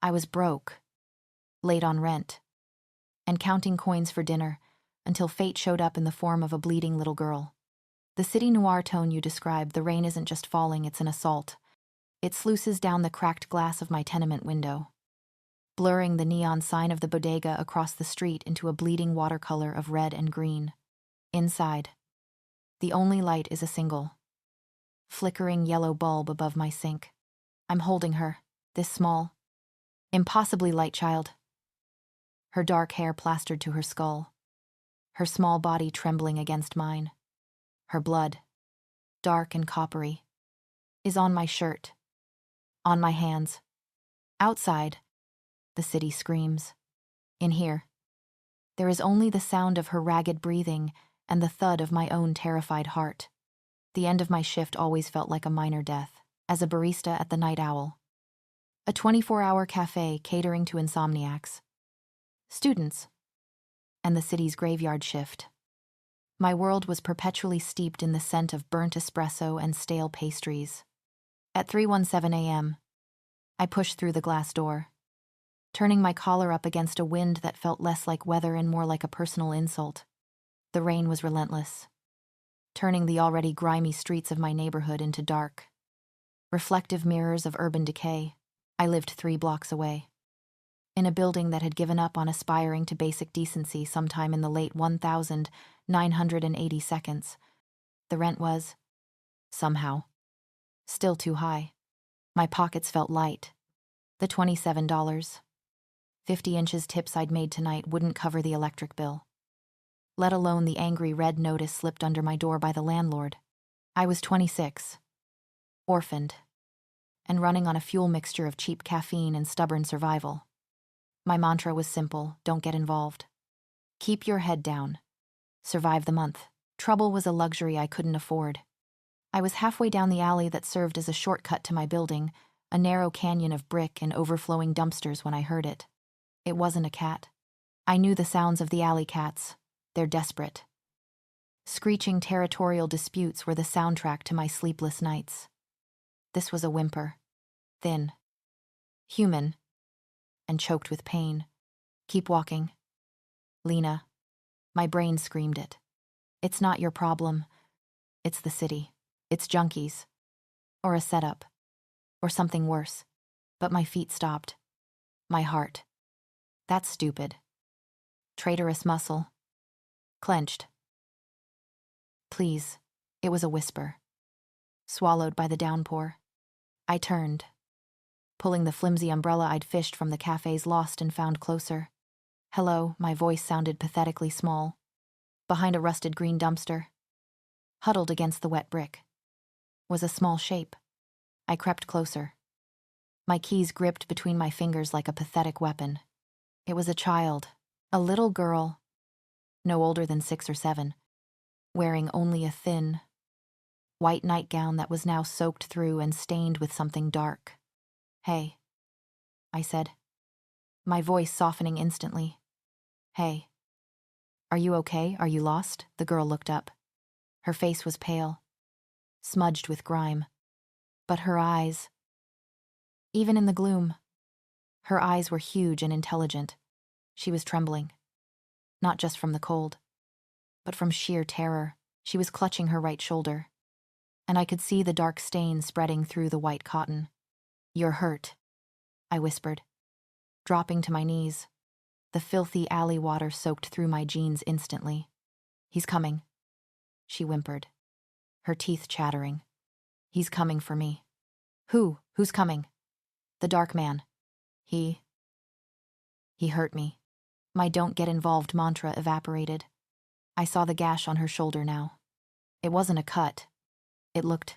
I was broke, late on rent, and counting coins for dinner until fate showed up in the form of a bleeding little girl. The city noir tone you describe, the rain isn't just falling, it's an assault. It sluices down the cracked glass of my tenement window, blurring the neon sign of the bodega across the street into a bleeding watercolor of red and green. Inside, the only light is a single, flickering yellow bulb above my sink. I'm holding her, this small, impossibly light child. Her dark hair plastered to her skull, her small body trembling against mine. Her blood, dark and coppery, is on my shirt, on my hands. Outside, the city screams. In here, there is only the sound of her ragged breathing and the thud of my own terrified heart. The end of my shift always felt like a minor death, as a barista at the Night Owl, a 24-hour cafe catering to insomniacs, students, and the city's graveyard shift. My world was perpetually steeped in the scent of burnt espresso and stale pastries. At 3:17 a.m., I pushed through the glass door, turning my collar up against a wind that felt less like weather and more like a personal insult. The rain was relentless, turning the already grimy streets of my neighborhood into dark, reflective mirrors of urban decay. I lived 3 blocks away, in a building that had given up on aspiring to basic decency sometime in the late 1980s. The rent was, somehow, still too high. My pockets felt light. The $27, 50 inches tips I'd made tonight wouldn't cover the electric bill, let alone the angry red notice slipped under my door by the landlord. I was 26, orphaned, and running on a fuel mixture of cheap caffeine and stubborn survival. My mantra was simple: don't get involved. Keep your head down. Survive the month. Trouble was a luxury I couldn't afford. I was halfway down the alley that served as a shortcut to my building, a narrow canyon of brick and overflowing dumpsters, when I heard it. It wasn't a cat. I knew the sounds of the alley cats. They're desperate. Screeching territorial disputes were the soundtrack to my sleepless nights. This was a whimper, thin, human, and choked with pain. Keep walking. Lena. My brain screamed it. It's not your problem. It's the city. It's junkies. Or a setup. Or something worse. But my feet stopped. My heart. That's stupid. Traitorous muscle. Clenched. Please. It was a whisper. Swallowed by the downpour. I turned, pulling the flimsy umbrella I'd fished from the cafe's lost and found closer. Hello, my voice sounded pathetically small. Behind a rusted green dumpster, huddled against the wet brick, was a small shape. I crept closer, my keys gripped between my fingers like a pathetic weapon. It was a child, a little girl, no older than 6 or 7, wearing only a thin, white nightgown that was now soaked through and stained with something dark. Hey, I said, my voice softening instantly. Hey. Are you okay? Are you lost? The girl looked up. Her face was pale, smudged with grime. But her eyes, even in the gloom, her eyes were huge and intelligent. She was trembling, not just from the cold, but from sheer terror. She was clutching her right shoulder, and I could see the dark stain spreading through the white cotton. You're hurt, I whispered, dropping to my knees. The filthy alley water soaked through my jeans instantly. He's coming, she whimpered, her teeth chattering. He's coming for me. Who? Who's coming? The dark man. He hurt me. My don't get involved mantra evaporated. I saw the gash on her shoulder now. It wasn't a cut. It looked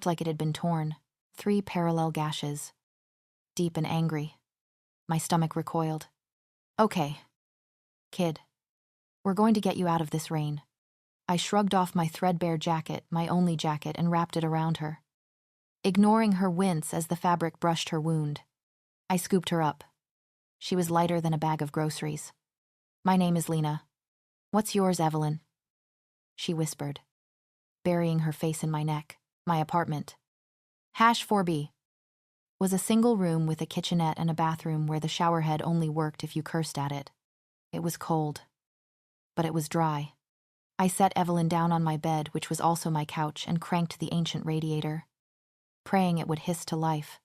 like it had been torn. 3 parallel gashes. Deep and angry. My stomach recoiled. Okay, kid. We're going to get you out of this rain. I shrugged off my threadbare jacket, my only jacket, and wrapped it around her, ignoring her wince as the fabric brushed her wound. I scooped her up. She was lighter than a bag of groceries. My name is Lena. What's yours, Evelyn? She whispered, burying her face in my neck. My apartment. #4B. was a single room with a kitchenette and a bathroom where the showerhead only worked if you cursed at it. It was cold, but it was dry. I set Evelyn down on my bed, which was also my couch, and cranked the ancient radiator, praying it would hiss to life.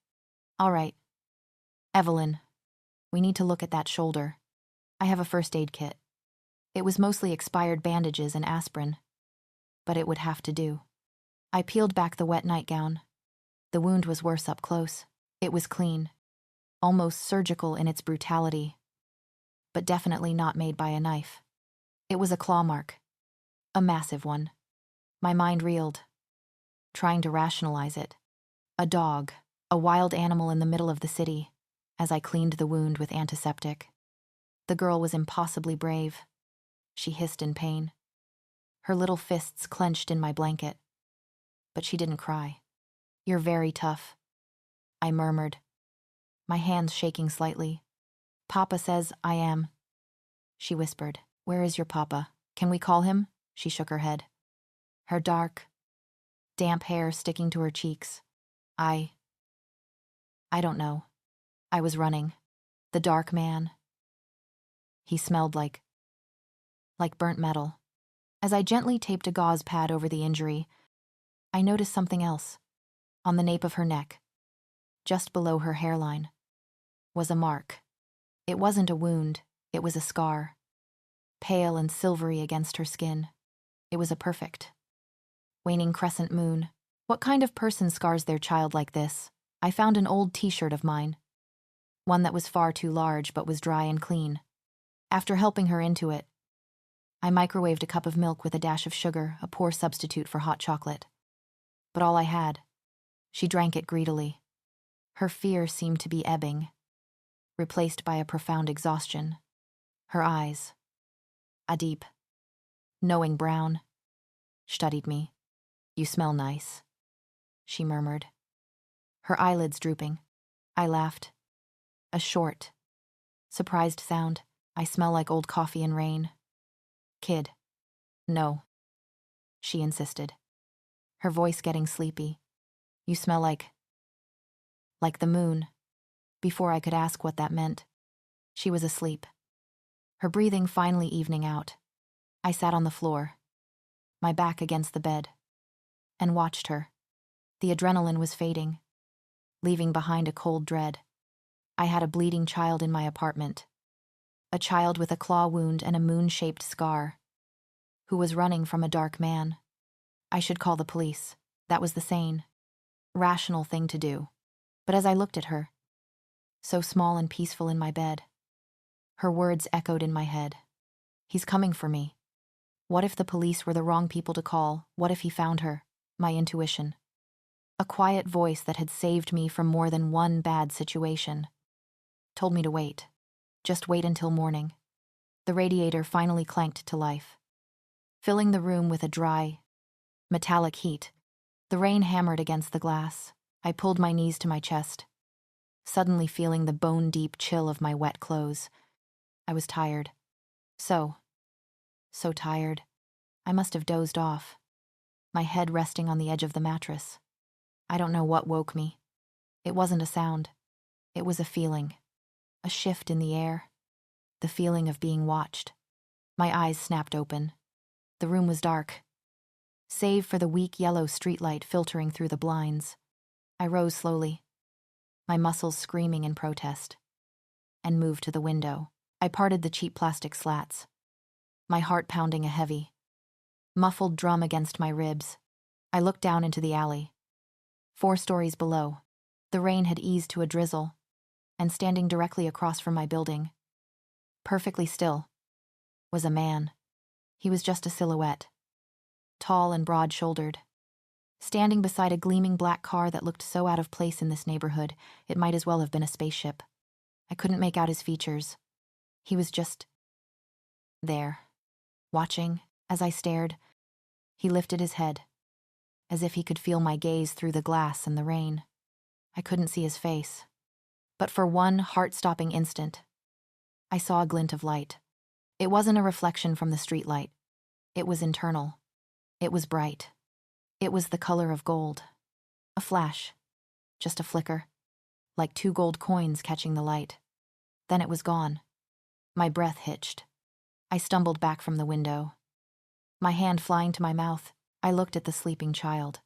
All right, Evelyn, we need to look at that shoulder. I have a first aid kit. It was mostly expired bandages and aspirin, but it would have to do. I peeled back the wet nightgown. The wound was worse up close. It was clean, almost surgical in its brutality, but definitely not made by a knife. It was a claw mark, a massive one. My mind reeled, trying to rationalize it. A dog, a wild animal in the middle of the city, as I cleaned the wound with antiseptic. The girl was impossibly brave. She hissed in pain. Her little fists clenched in my blanket. But she didn't cry. You're very tough, I murmured, my hands shaking slightly. Papa says I am. She whispered. Where is your papa? Can we call him? She shook her head, her dark, damp hair sticking to her cheeks. I don't know. I was running. The dark man. He smelled like burnt metal. As I gently taped a gauze pad over the injury, I noticed something else. On the nape of her neck, just below her hairline, was a mark. It wasn't a wound, it was a scar, pale and silvery against her skin. It was a perfect, waning crescent moon. What kind of person scars their child like this? I found an old t-shirt of mine, one that was far too large but was dry and clean. After helping her into it, I microwaved a cup of milk with a dash of sugar, a poor substitute for hot chocolate. But all I had. She drank it greedily. Her fear seemed to be ebbing, replaced by a profound exhaustion. Her eyes, a deep, knowing brown, studied me. You smell nice, she murmured, her eyelids drooping. I laughed. A short, surprised sound. I smell like old coffee and rain. Kid. No, she insisted, her voice getting sleepy. You smell like the moon. Before I could ask what that meant, she was asleep, her breathing finally evening out. I sat on the floor, my back against the bed, and watched her. The adrenaline was fading, leaving behind a cold dread. I had a bleeding child in my apartment, a child with a claw wound and a moon-shaped scar, who was running from a dark man. I should call the police. That was the sane, rational thing to do. But as I looked at her, so small and peaceful in my bed, her words echoed in my head. He's coming for me. What if the police were the wrong people to call? What if he found her? My intuition. A quiet voice that had saved me from more than one bad situation told me to wait. Just wait until morning. The radiator finally clanked to life, filling the room with a dry, metallic heat. The rain hammered against the glass. I pulled my knees to my chest, suddenly feeling the bone-deep chill of my wet clothes. I was tired. So tired. I must have dozed off, my head resting on the edge of the mattress. I don't know what woke me. It wasn't a sound. It was a feeling, a shift in the air, the feeling of being watched. My eyes snapped open. The room was dark, save for the weak yellow streetlight filtering through the blinds. I rose slowly, my muscles screaming in protest, and moved to the window. I parted the cheap plastic slats, my heart pounding a heavy, muffled drum against my ribs. I looked down into the alley. 4 stories below, the rain had eased to a drizzle, and standing directly across from my building, perfectly still, was a man. He was just a silhouette, tall and broad-shouldered, standing beside a gleaming black car that looked so out of place in this neighborhood, it might as well have been a spaceship. I couldn't make out his features. He was just there, watching. As I stared, he lifted his head, as if he could feel my gaze through the glass and the rain. I couldn't see his face, but for one heart-stopping instant, I saw a glint of light. It wasn't a reflection from the streetlight. It was internal. It was bright. It was the color of gold. A flash. Just a flicker. like 2 gold coins catching the light. Then it was gone. My breath hitched. I stumbled back from the window. My hand flying to my mouth, I looked at the sleeping child.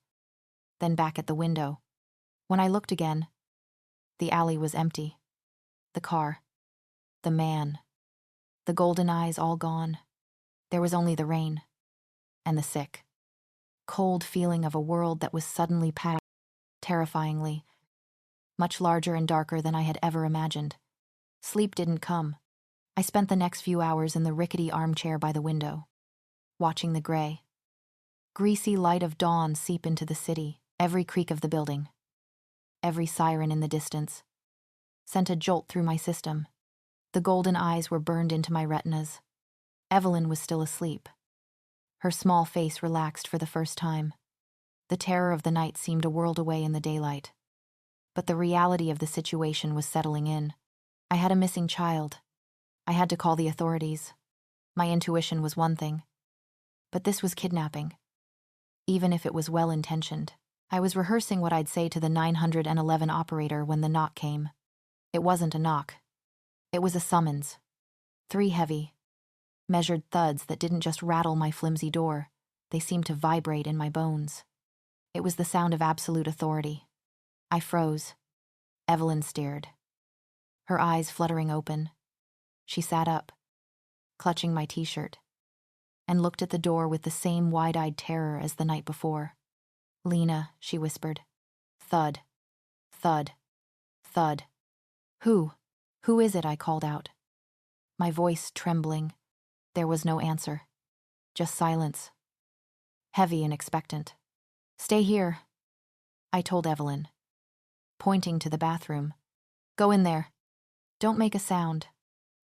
Then back at the window. When I looked again, the alley was empty. The car. The man. The golden eyes all gone. There was only the rain. And the sick, cold feeling of a world that was suddenly packed, terrifyingly, much larger and darker than I had ever imagined. Sleep didn't come. I spent the next few hours in the rickety armchair by the window, watching the gray, greasy light of dawn seep into the city. Every creak of the building, every siren in the distance, sent a jolt through my system. The golden eyes were burned into my retinas. Evelyn was still asleep. Her small face relaxed for the first time. The terror of the night seemed a world away in the daylight. But the reality of the situation was settling in. I had a missing child. I had to call the authorities. My intuition was one thing. But this was kidnapping. Even if it was well-intentioned. I was rehearsing what I'd say to the 911 operator when the knock came. It wasn't a knock. It was a summons. 3 heavy, measured thuds that didn't just rattle my flimsy door. They seemed to vibrate in my bones. It was the sound of absolute authority. I froze. Evelyn stared, her eyes fluttering open. She sat up, clutching my t-shirt, and looked at the door with the same wide-eyed terror as the night before. "Lena," she whispered. Thud. Thud. Thud. Who is it?" I called out. My voice trembling. There was no answer. Just silence. Heavy and expectant. "Stay here," I told Evelyn, pointing to the bathroom. "Go in there. Don't make a sound."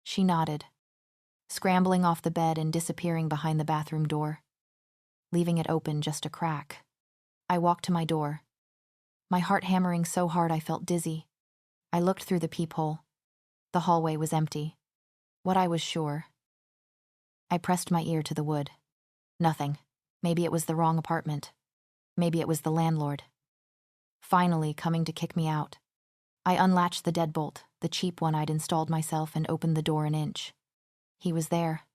She nodded, scrambling off the bed and disappearing behind the bathroom door, leaving it open just a crack. I walked to my door, my heart hammering so hard I felt dizzy. I looked through the peephole. The hallway was empty. What I was sure. I pressed my ear to the wood. Nothing. Maybe it was the wrong apartment. Maybe it was the landlord. Finally coming to kick me out. I unlatched the deadbolt, the cheap one I'd installed myself, and opened the door an inch. He was there.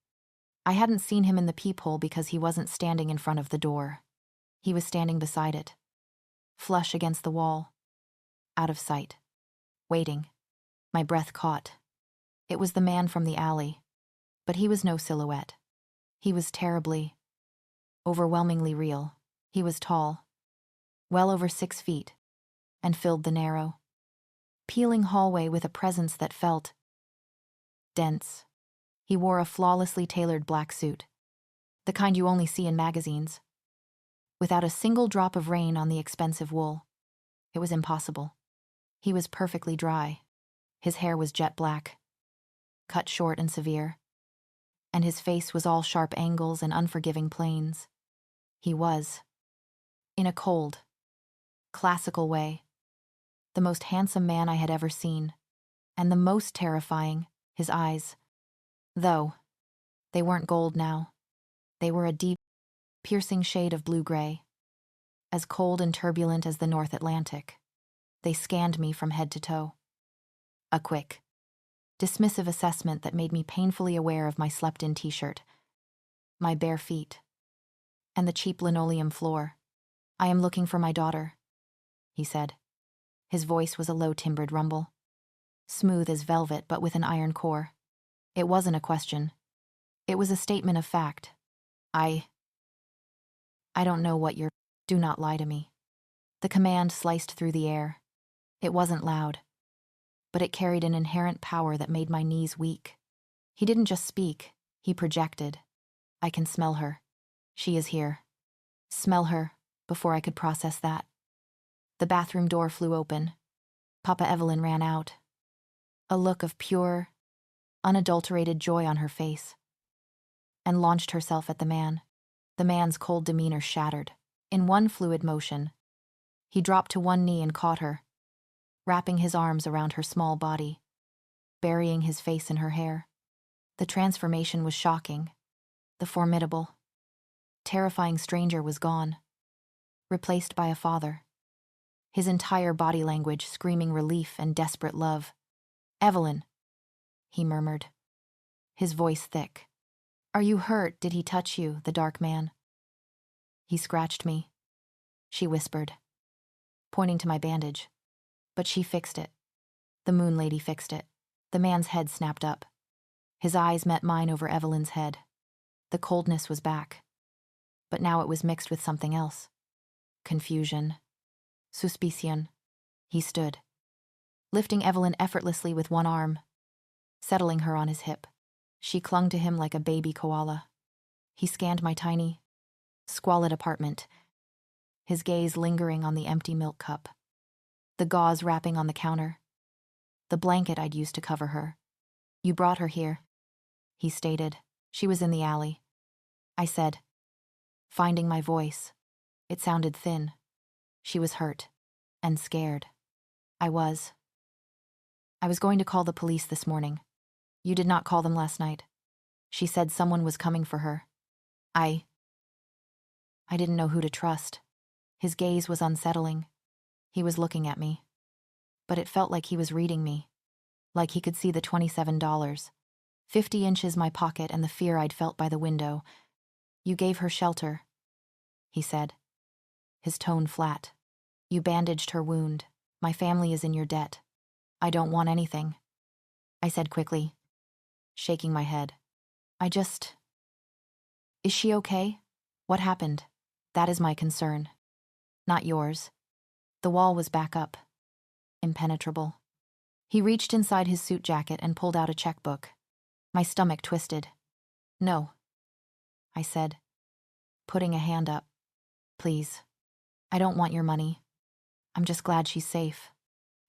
I hadn't seen him in the peephole because he wasn't standing in front of the door. He was standing beside it, flush against the wall, out of sight, waiting. My breath caught. It was the man from the alley, but he was no silhouette. He was terribly, overwhelmingly real. He was tall, well over 6 feet, and filled the narrow, peeling hallway with a presence that felt dense. He wore a flawlessly tailored black suit, the kind you only see in magazines, without a single drop of rain on the expensive wool. It was impossible. He was perfectly dry. His hair was jet black, cut short and severe, and his face was all sharp angles and unforgiving planes. He was, in a cold, classical way, the most handsome man I had ever seen, and the most terrifying, his eyes. Though, they weren't gold now. They were a deep, piercing shade of blue-gray, as cold and turbulent as the North Atlantic. They scanned me from head to toe. A quick, dismissive assessment that made me painfully aware of my slept-in t-shirt, my bare feet, and the cheap linoleum floor. "I am looking for my daughter," he said. His voice was a low-timbered rumble, smooth as velvet but with an iron core. It wasn't a question. It was a statement of fact. I don't know what you're... Do not lie to me." The command sliced through the air. It wasn't loud, but it carried an inherent power that made my knees weak. He didn't just speak, he projected. "I can smell her. She is here." Smell her, before I could process that. The bathroom door flew open. Papa Evelyn ran out, a look of pure, unadulterated joy on her face, and launched herself at the man. The man's cold demeanor shattered. In one fluid motion, he dropped to one knee and caught her, wrapping his arms around her small body, burying his face in her hair. The transformation was shocking. The formidable, terrifying stranger was gone, replaced by a father. his entire body language screaming relief and desperate love. "Evelyn," he murmured, his voice thick. "Are you hurt? Did he touch you, the dark man?" "He scratched me," she whispered, pointing to my bandage. "But she fixed it. The moon lady fixed it." The man's head snapped up. His eyes met mine over Evelyn's head. The coldness was back, but now it was mixed with something else. Confusion. Suspicion. He stood, lifting Evelyn effortlessly with one arm, settling her on his hip. She clung to him like a baby koala. He scanned my tiny, squalid apartment, his gaze lingering on the empty milk cup, the gauze wrapping on the counter, the blanket I'd used to cover her. "You brought her here," he stated. "She was in the alley." I said, finding my voice. It sounded thin. She was hurt and scared. I was going to call the police this morning. You did not call them last night. She said someone was coming for her. I didn't know who to trust. His gaze was unsettling. He was looking at me. But it felt like he was reading me. Like he could see the $27, 50 inches my pocket, and the fear I'd felt by the window. "You gave her shelter," he said, his tone flat. "You bandaged her wound. My family is in your debt. I don't want anything," I said quickly, shaking my head. Is she okay? What happened? That is my concern. Not yours." The wall was back up, impenetrable. He reached inside his suit jacket and pulled out a checkbook. My stomach twisted. "No," I said, putting a hand up. "Please. I don't want your money. I'm just glad she's safe."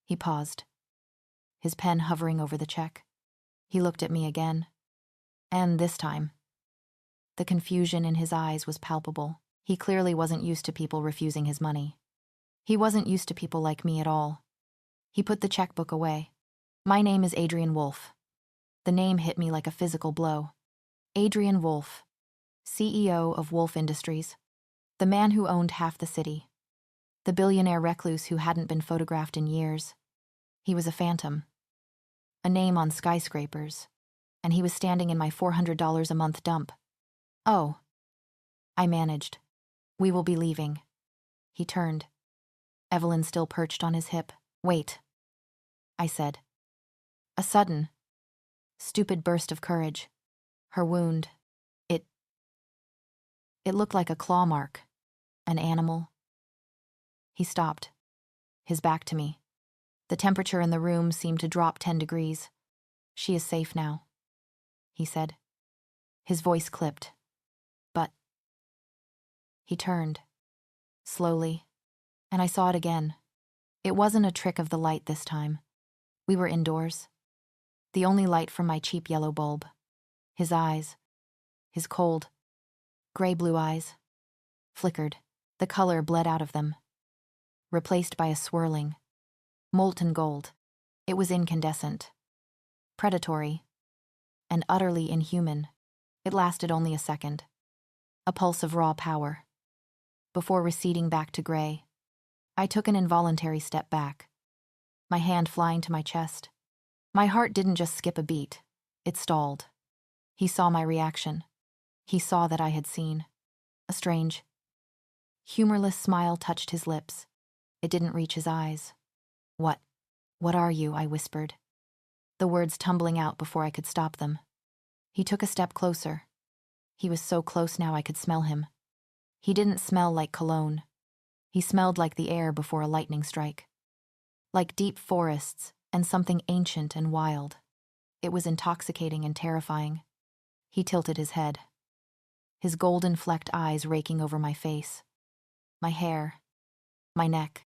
He paused, his pen hovering over the check. He looked at me again. And this time, the confusion in his eyes was palpable. He clearly wasn't used to people refusing his money. He wasn't used to people like me at all. He put the checkbook away. "My name is Adrian Wolf." The name hit me like a physical blow. Adrian Wolf, CEO of Wolf Industries, the man who owned half the city, the billionaire recluse who hadn't been photographed in years. He was a phantom, a name on skyscrapers, and he was standing in my $400 a month dump. "Oh," I managed. "We will be leaving." He turned, Evelyn still perched on his hip. "Wait," I said. A sudden, stupid burst of courage. Her wound, it looked like a claw mark, an animal. He stopped, his back to me. The temperature in the room seemed to drop 10 degrees. "She is safe now," he said. His voice clipped. "But..." He turned, slowly, and I saw it again. It wasn't a trick of the light this time. We were indoors. The only light from my cheap yellow bulb. His eyes, his cold, gray-blue eyes, flickered. The color bled out of them, replaced by a swirling, molten gold. It was incandescent, predatory, and utterly inhuman. It lasted only a second, a pulse of raw power. Before receding back to gray, I took an involuntary step back, my hand flying to my chest. My heart didn't just skip a beat, it stalled. He saw my reaction. He saw that I had seen. A strange, humorless smile touched his lips. It didn't reach his eyes. What are you?" I whispered, the words tumbling out before I could stop them. He took a step closer. He was so close now I could smell him. He didn't smell like cologne. He smelled like the air before a lightning strike. Like deep forests and something ancient and wild. It was intoxicating and terrifying. He tilted his head, his golden-flecked eyes raking over my face, my hair, my neck.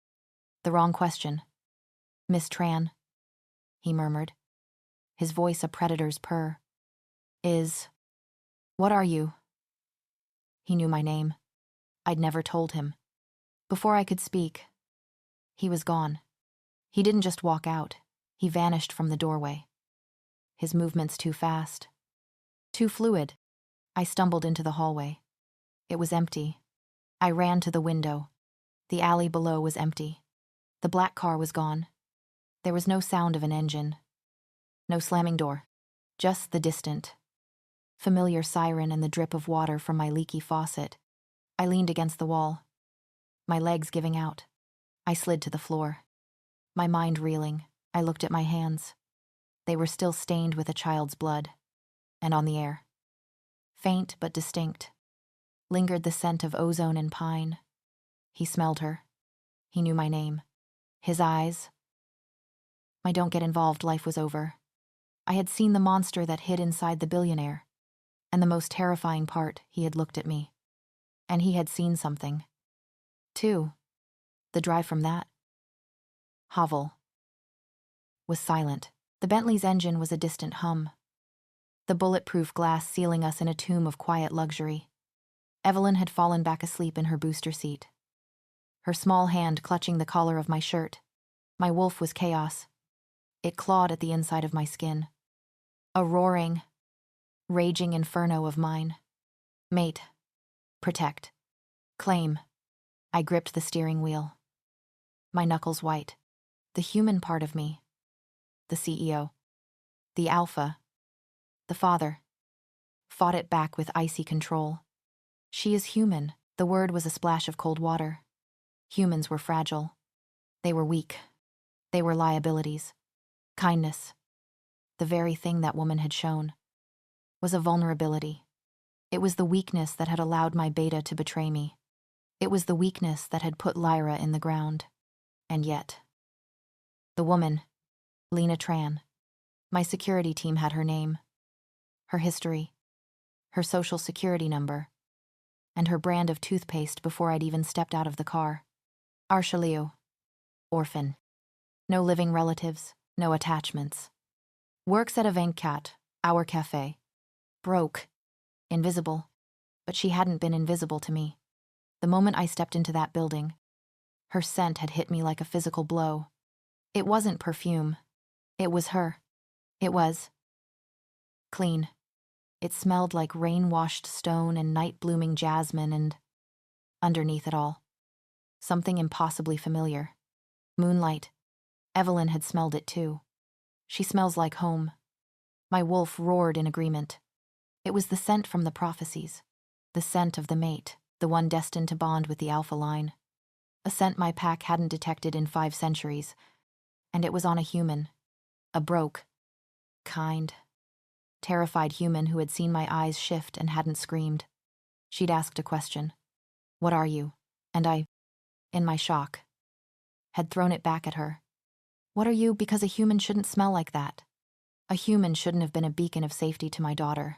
"The wrong question. Miss Tran," he murmured, his voice a predator's purr. What are you?" He knew my name. I'd never told him. Before I could speak, he was gone. He didn't just walk out. He vanished from the doorway. His movements too fast, too fluid. I stumbled into the hallway. It was empty. I ran to the window. The alley below was empty. The black car was gone. There was no sound of an engine. No slamming door. Just the distant, familiar siren and the drip of water from my leaky faucet. I leaned against the wall, my legs giving out. I slid to the floor. My mind reeling, I looked at my hands. They were still stained with a child's blood. And on the air, faint but distinct, lingered the scent of ozone and pine. He smelled her. He knew my name. His eyes. My don't get involved life was over. I had seen the monster that hid inside the billionaire. And the most terrifying part, he had looked at me. And he had seen something. Too. The drive from that hovel was silent. The Bentley's engine was a distant hum. The bulletproof glass sealing us in a tomb of quiet luxury. Evelyn had fallen back asleep in her booster seat, her small hand clutching the collar of my shirt. My wolf was chaos. It clawed at the inside of my skin. A roaring, raging inferno of mine. Mate. Protect. Claim. I gripped the steering wheel. My knuckles white. The human part of me. The CEO. The alpha. The father. Fought it back with icy control. She is human. The word was a splash of cold water. Humans were fragile. They were weak. They were liabilities. Kindness, the very thing that woman had shown, was a vulnerability. It was the weakness that had allowed my beta to betray me. It was the weakness that had put Lyra in the ground. And yet, the woman, Lena Tran, my security team had her name, her history, her social security number, and her brand of toothpaste before I'd even stepped out of the car. Archelieu. Orphan. No living relatives, no attachments. Works at a 24, our cafe. Broke. Invisible. But she hadn't been invisible to me. The moment I stepped into that building, her scent had hit me like a physical blow. It wasn't perfume. It was her. It was clean. It smelled like rain-washed stone and night-blooming jasmine and, underneath it all, something impossibly familiar. Moonlight. Evelyn had smelled it too. She smells like home. My wolf roared in agreement. It was the scent from the prophecies. The scent of the mate, the one destined to bond with the alpha line. A scent my pack hadn't detected in 5 centuries. And it was on a human. A broke, kind, terrified human who had seen my eyes shift and hadn't screamed. She'd asked a question. What are you? And I, in my shock, had thrown it back at her. What are you? Because a human shouldn't smell like that. A human shouldn't have been a beacon of safety to my daughter.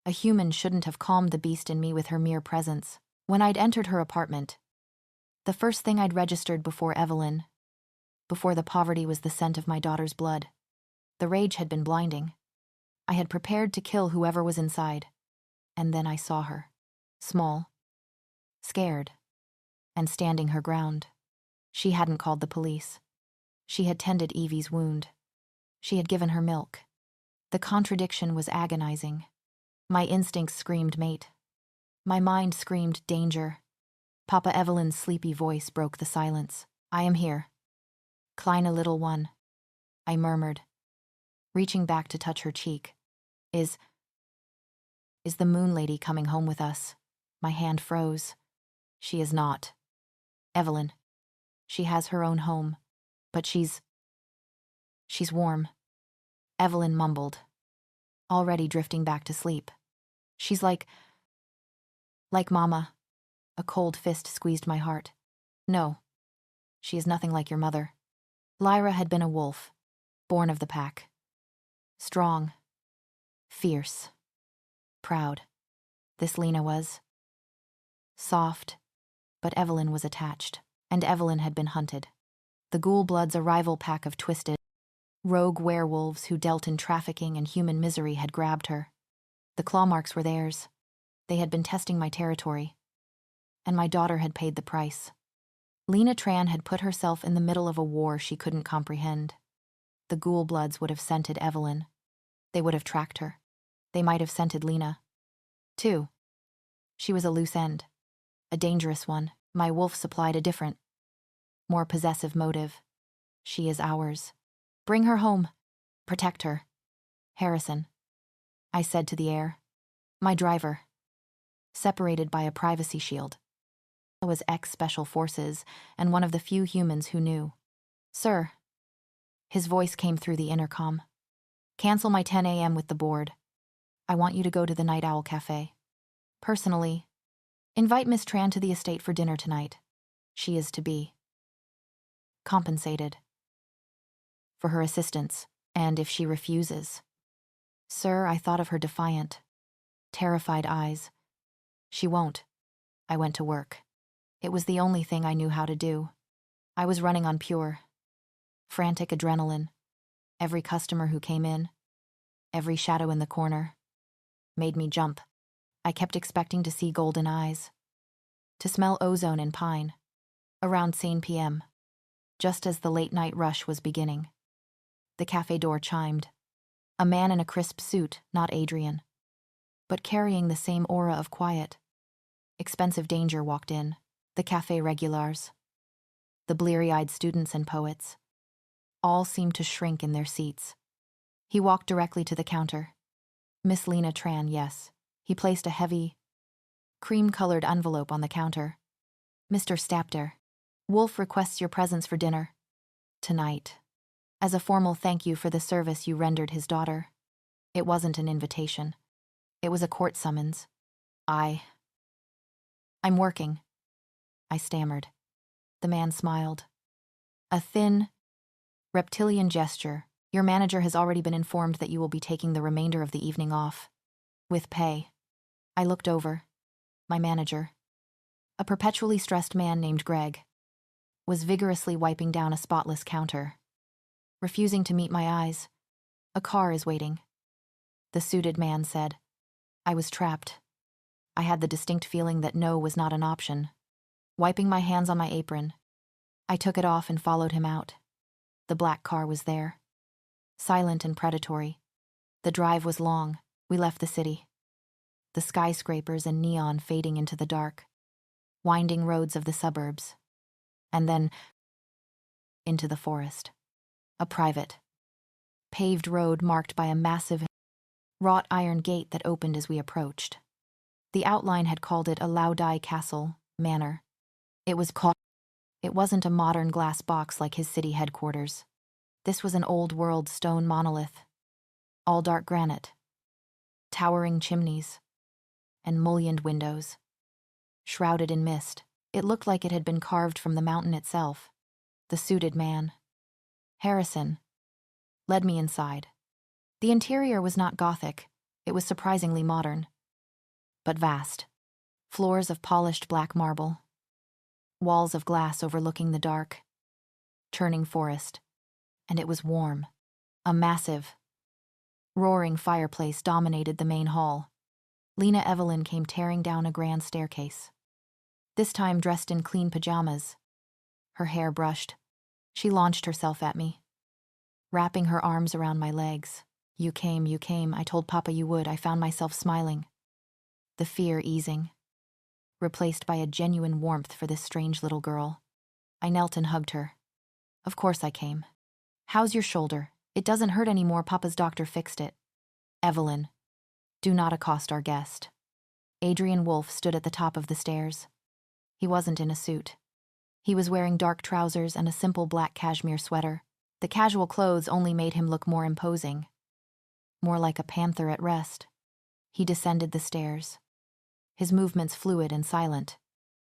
A human shouldn't have calmed the beast in me with her mere presence. When I'd entered her apartment, the first thing I'd registered before Evelyn, before the poverty, was the scent of my daughter's blood. The rage had been blinding. I had prepared to kill whoever was inside. And then I saw her. Small. Scared. And standing her ground. She hadn't called the police. She had tended Evie's wound. She had given her milk. The contradiction was agonizing. My instincts screamed mate. My mind screamed danger. Papa Evelyn's sleepy voice broke the silence. I am here. Kleine little one, I murmured, reaching back to touch her cheek. Is the moon lady coming home with us? My hand froze. She is not. Evelyn. She has her own home. But she's warm. Evelyn mumbled, already drifting back to sleep. She's like Mama. A cold fist squeezed my heart. No, she is nothing like your mother. Lyra had been a wolf, born of the pack. Strong, fierce, proud. This Lena was. Soft, but Evelyn was attached, and Evelyn had been hunted. The Ghoul Bloods, a rival pack of twisted, rogue werewolves who dealt in trafficking and human misery, had grabbed her. The claw marks were theirs. They had been testing my territory. And my daughter had paid the price. Lena Tran had put herself in the middle of a war she couldn't comprehend. The Ghoul Bloods would have scented Evelyn. They would have tracked her. They might have scented Lena, too. She was a loose end. A dangerous one. My wolf supplied a different more possessive motive. She is ours. Bring her home. Protect her. Harrison, I said to the air. My driver. Separated by a privacy shield. I was ex-Special Forces and one of the few humans who knew. Sir. His voice came through the intercom. Cancel my 10 a.m. with the board. I want you to go to the Night Owl Cafe. Personally, invite Miss Tran to the estate for dinner tonight. She is to be compensated for her assistance, and if she refuses. Sir, I thought of her defiant, terrified eyes. She won't. I went to work. It was the only thing I knew how to do. I was running on pure, frantic adrenaline. Every customer who came in, every shadow in the corner, made me jump. I kept expecting to see golden eyes, to smell ozone and pine, around sane p.m., just as the late-night rush was beginning. The cafe door chimed. A man in a crisp suit, not Adrian, but carrying the same aura of quiet, expensive danger walked in. The cafe regulars, the bleary-eyed students and poets, all seemed to shrink in their seats. He walked directly to the counter. Miss Lena Tran, yes. He placed a heavy, cream-colored envelope on the counter. Mr. Stapter, Wolf requests your presence for dinner. Tonight. As a formal thank you for the service you rendered his daughter. It wasn't an invitation. It was a court summons. I'm working, I stammered. The man smiled. A thin, reptilian gesture. Your manager has already been informed that you will be taking the remainder of the evening off. With pay. I looked over. My manager, a perpetually stressed man named Greg, was vigorously wiping down a spotless counter, refusing to meet my eyes. A car is waiting. The suited man said. I was trapped. I had the distinct feeling that no was not an option. Wiping my hands on my apron, I took it off and followed him out. The black car was there. Silent and predatory. The drive was long. We left the city. The skyscrapers and neon fading into the dark. Winding roads of the suburbs. And then into the forest. A private, paved road marked by a massive, wrought iron gate that opened as we approached. The outline had called it a Loudai Castle Manor. It wasn't a modern glass box like his city headquarters. This was an old-world stone monolith, all dark granite, towering chimneys, and mullioned windows. Shrouded in mist, it looked like it had been carved from the mountain itself. The suited man, Harrison, led me inside. The interior was not Gothic, it was surprisingly modern, but vast. Floors of polished black marble, walls of glass overlooking the dark, churning forest, and it was warm. A massive, roaring fireplace dominated the main hall. Lena Evelyn came tearing down a grand staircase, this time dressed in clean pajamas, her hair brushed. She launched herself at me, wrapping her arms around my legs. You came, I told Papa you would. I found myself smiling, the fear easing, replaced by a genuine warmth for this strange little girl. I knelt and hugged her. Of course I came. How's your shoulder? It doesn't hurt anymore. Papa's doctor fixed it. Evelyn, do not accost our guest. Adrian Wolf stood at the top of the stairs. He wasn't in a suit. He was wearing dark trousers and a simple black cashmere sweater. The casual clothes only made him look more imposing, more like a panther at rest. He descended the stairs, his movements fluid and silent.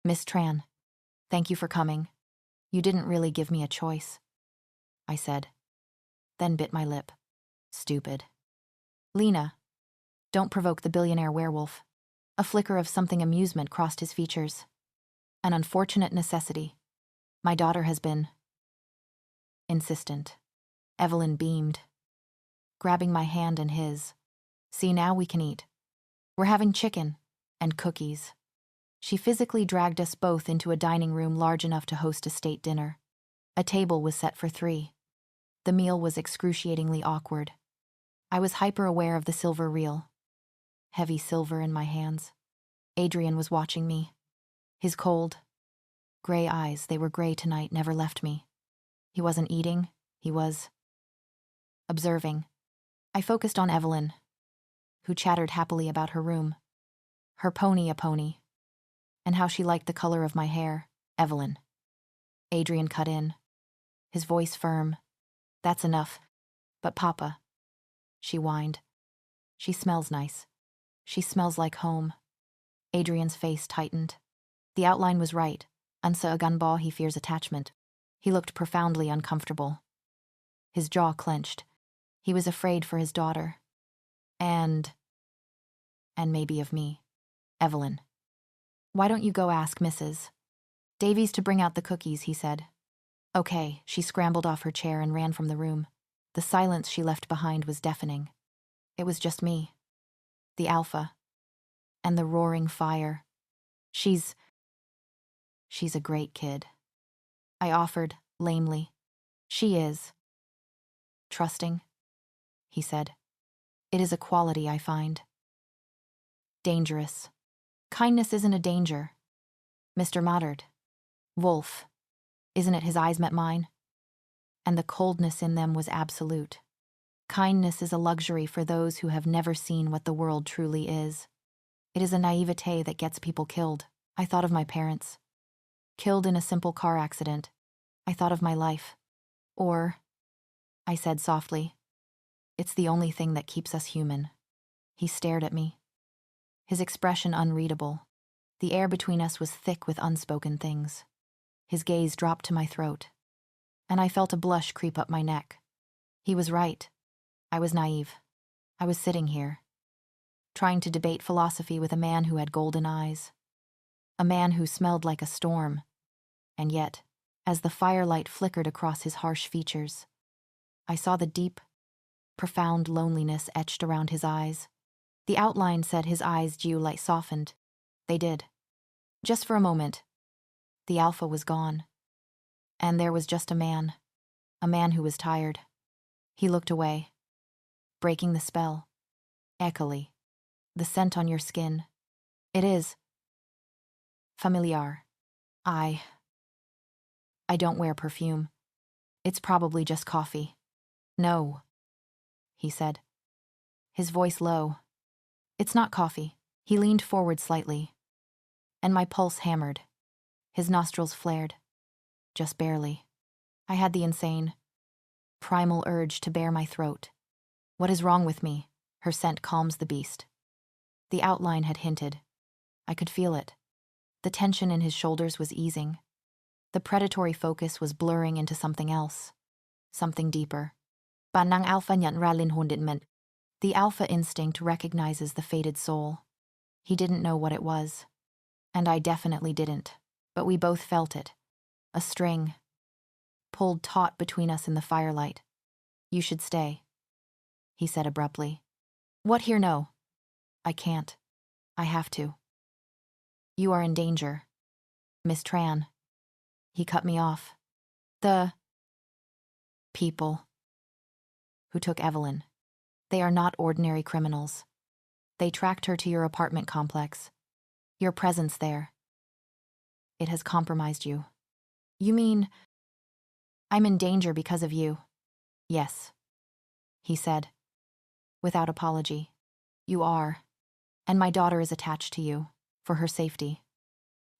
Miss Tran, thank you for coming. You didn't really give me a choice, I said, then bit my lip. Stupid. Lena, don't provoke the billionaire werewolf. A flicker of something amusement crossed his features. An unfortunate necessity. My daughter has been insistent. Evelyn beamed, grabbing my hand in his. See, now we can eat. We're having chicken and cookies. She physically dragged us both into a dining room large enough to host a state dinner. A table was set for 3. The meal was excruciatingly awkward. I was hyper-aware of the silver reel. Heavy silver in my hands. Adrian was watching me. His cold, Gray eyes, they were gray tonight, never left me. He wasn't eating, he was observing. I focused on Evelyn, who chattered happily about her room. Her pony a pony. And how she liked the color of my hair. Evelyn. Adrian cut in, his voice firm. That's enough. But Papa, she whined. She smells nice. She smells like home. Adrian's face tightened. The outline was right. Unsa aganba, he fears attachment. He looked profoundly uncomfortable. His jaw clenched. He was afraid for his daughter. And maybe of me. Evelyn. Why don't you go ask Mrs. Davies to bring out the cookies, he said. Okay, she scrambled off her chair and ran from the room. The silence she left behind was deafening. It was just me. The alpha. And the roaring fire. She's a great kid. I offered, lamely. She is. Trusting, he said. It is a quality I find. Dangerous. Kindness isn't a danger. Mr. Moddard. Wolf. Isn't it his eyes met mine? And the coldness in them was absolute. Kindness is a luxury for those who have never seen what the world truly is. It is a naivete that gets people killed. I thought of my parents. Killed in a simple car accident. I thought of my life. Or, I said softly, it's the only thing that keeps us human. He stared at me. His expression unreadable. The air between us was thick with unspoken things. His gaze dropped to my throat, and I felt a blush creep up my neck. He was right. I was naive. I was sitting here, trying to debate philosophy with a man who had golden eyes. A man who smelled like a storm. And yet, as the firelight flickered across his harsh features, I saw the deep, profound loneliness etched around his eyes. The outline said his eyes light softened. They did. Just for a moment. The alpha was gone. And there was just a man who was tired. He looked away, breaking the spell. Echoely. The scent on your skin. It is familiar. I don't wear perfume. It's probably just coffee. No, he said, his voice low. It's not coffee. He leaned forward slightly, and my pulse hammered. His nostrils flared. Just barely. I had the insane, primal urge to bare my throat. What is wrong with me? Her scent calms the beast. The outline had hinted. I could feel it. The tension in his shoulders was easing. The predatory focus was blurring into something else. Something deeper. Panang alpha nyan ralin hundit. The alpha instinct recognizes the fated soul. He didn't know what it was. And I definitely didn't. But we both felt it. A string. Pulled taut between us in the firelight. You should stay, he said abruptly. What here no? I can't. I have to. You are in danger. Miss Tran. He cut me off. The people who took Evelyn. They are not ordinary criminals. They tracked her to your apartment complex. Your presence there. It has compromised you. You mean I'm in danger because of you? Yes, he said, without apology. You are, and my daughter is attached to you, for her safety,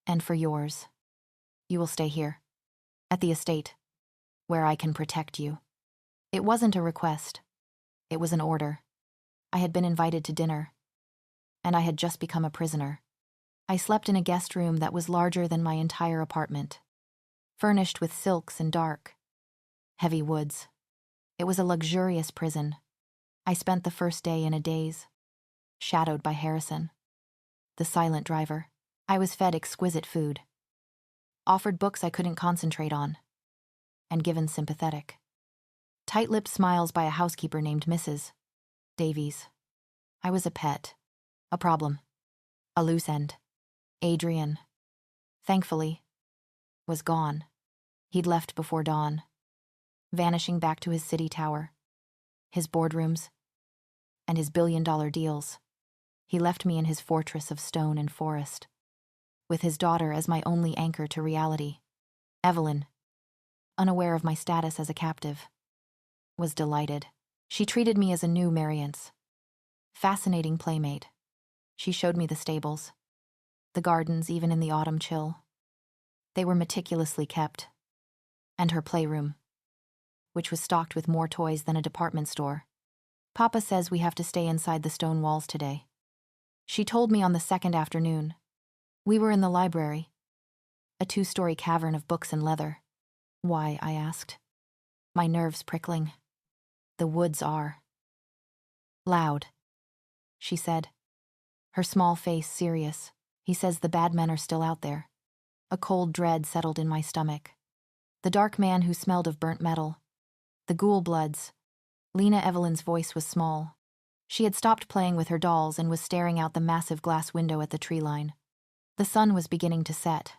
and for yours. You will stay here, at the estate, where I can protect you. It wasn't a request. It was an order. I had been invited to dinner, and I had just become a prisoner. I slept in a guest room that was larger than my entire apartment, furnished with silks and dark, heavy woods. It was a luxurious prison. I spent the first day in a daze, shadowed by Harrison, the silent driver. I was fed exquisite food, offered books I couldn't concentrate on, and given sympathetic, tight-lipped smiles by a housekeeper named Mrs. Davies. I was a pet, a problem, a loose end. Adrian, thankfully, was gone. He'd left before dawn, vanishing back to his city tower, his boardrooms, and his billion-dollar deals. He left me in his fortress of stone and forest. with his daughter as my only anchor to reality. Evelyn, unaware of my status as a captive, was delighted. She treated me as a new Mariance. Fascinating playmate. She showed me the stables, the gardens even in the autumn chill. They were meticulously kept. And her playroom, which was stocked with more toys than a department store. Papa says we have to stay inside the stone walls today. She told me on the second afternoon. We were in the library, a 2-story cavern of books and leather. Why, I asked, my nerves prickling. The woods are loud, she said, her small face serious. He says the bad men are still out there. A cold dread settled in my stomach. The dark man who smelled of burnt metal. The ghoul bloods. Lena Evelyn's voice was small. She had stopped playing with her dolls and was staring out the massive glass window at the tree line. The sun was beginning to set,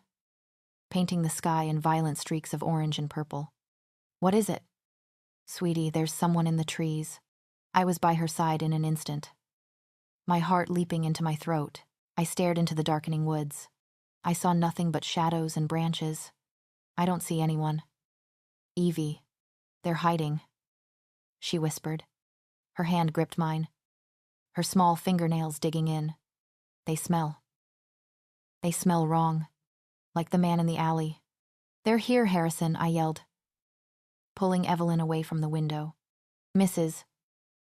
painting the sky in violent streaks of orange and purple. What is it? Sweetie, there's someone in the trees. I was by her side in an instant. My heart leaping into my throat, I stared into the darkening woods. I saw nothing but shadows and branches. I don't see anyone. Evie, they're hiding, she whispered. Her hand gripped mine, her small fingernails digging in. They smell. They smell wrong, like the man in the alley. They're here, Harrison, I yelled, pulling Evelyn away from the window. Mrs.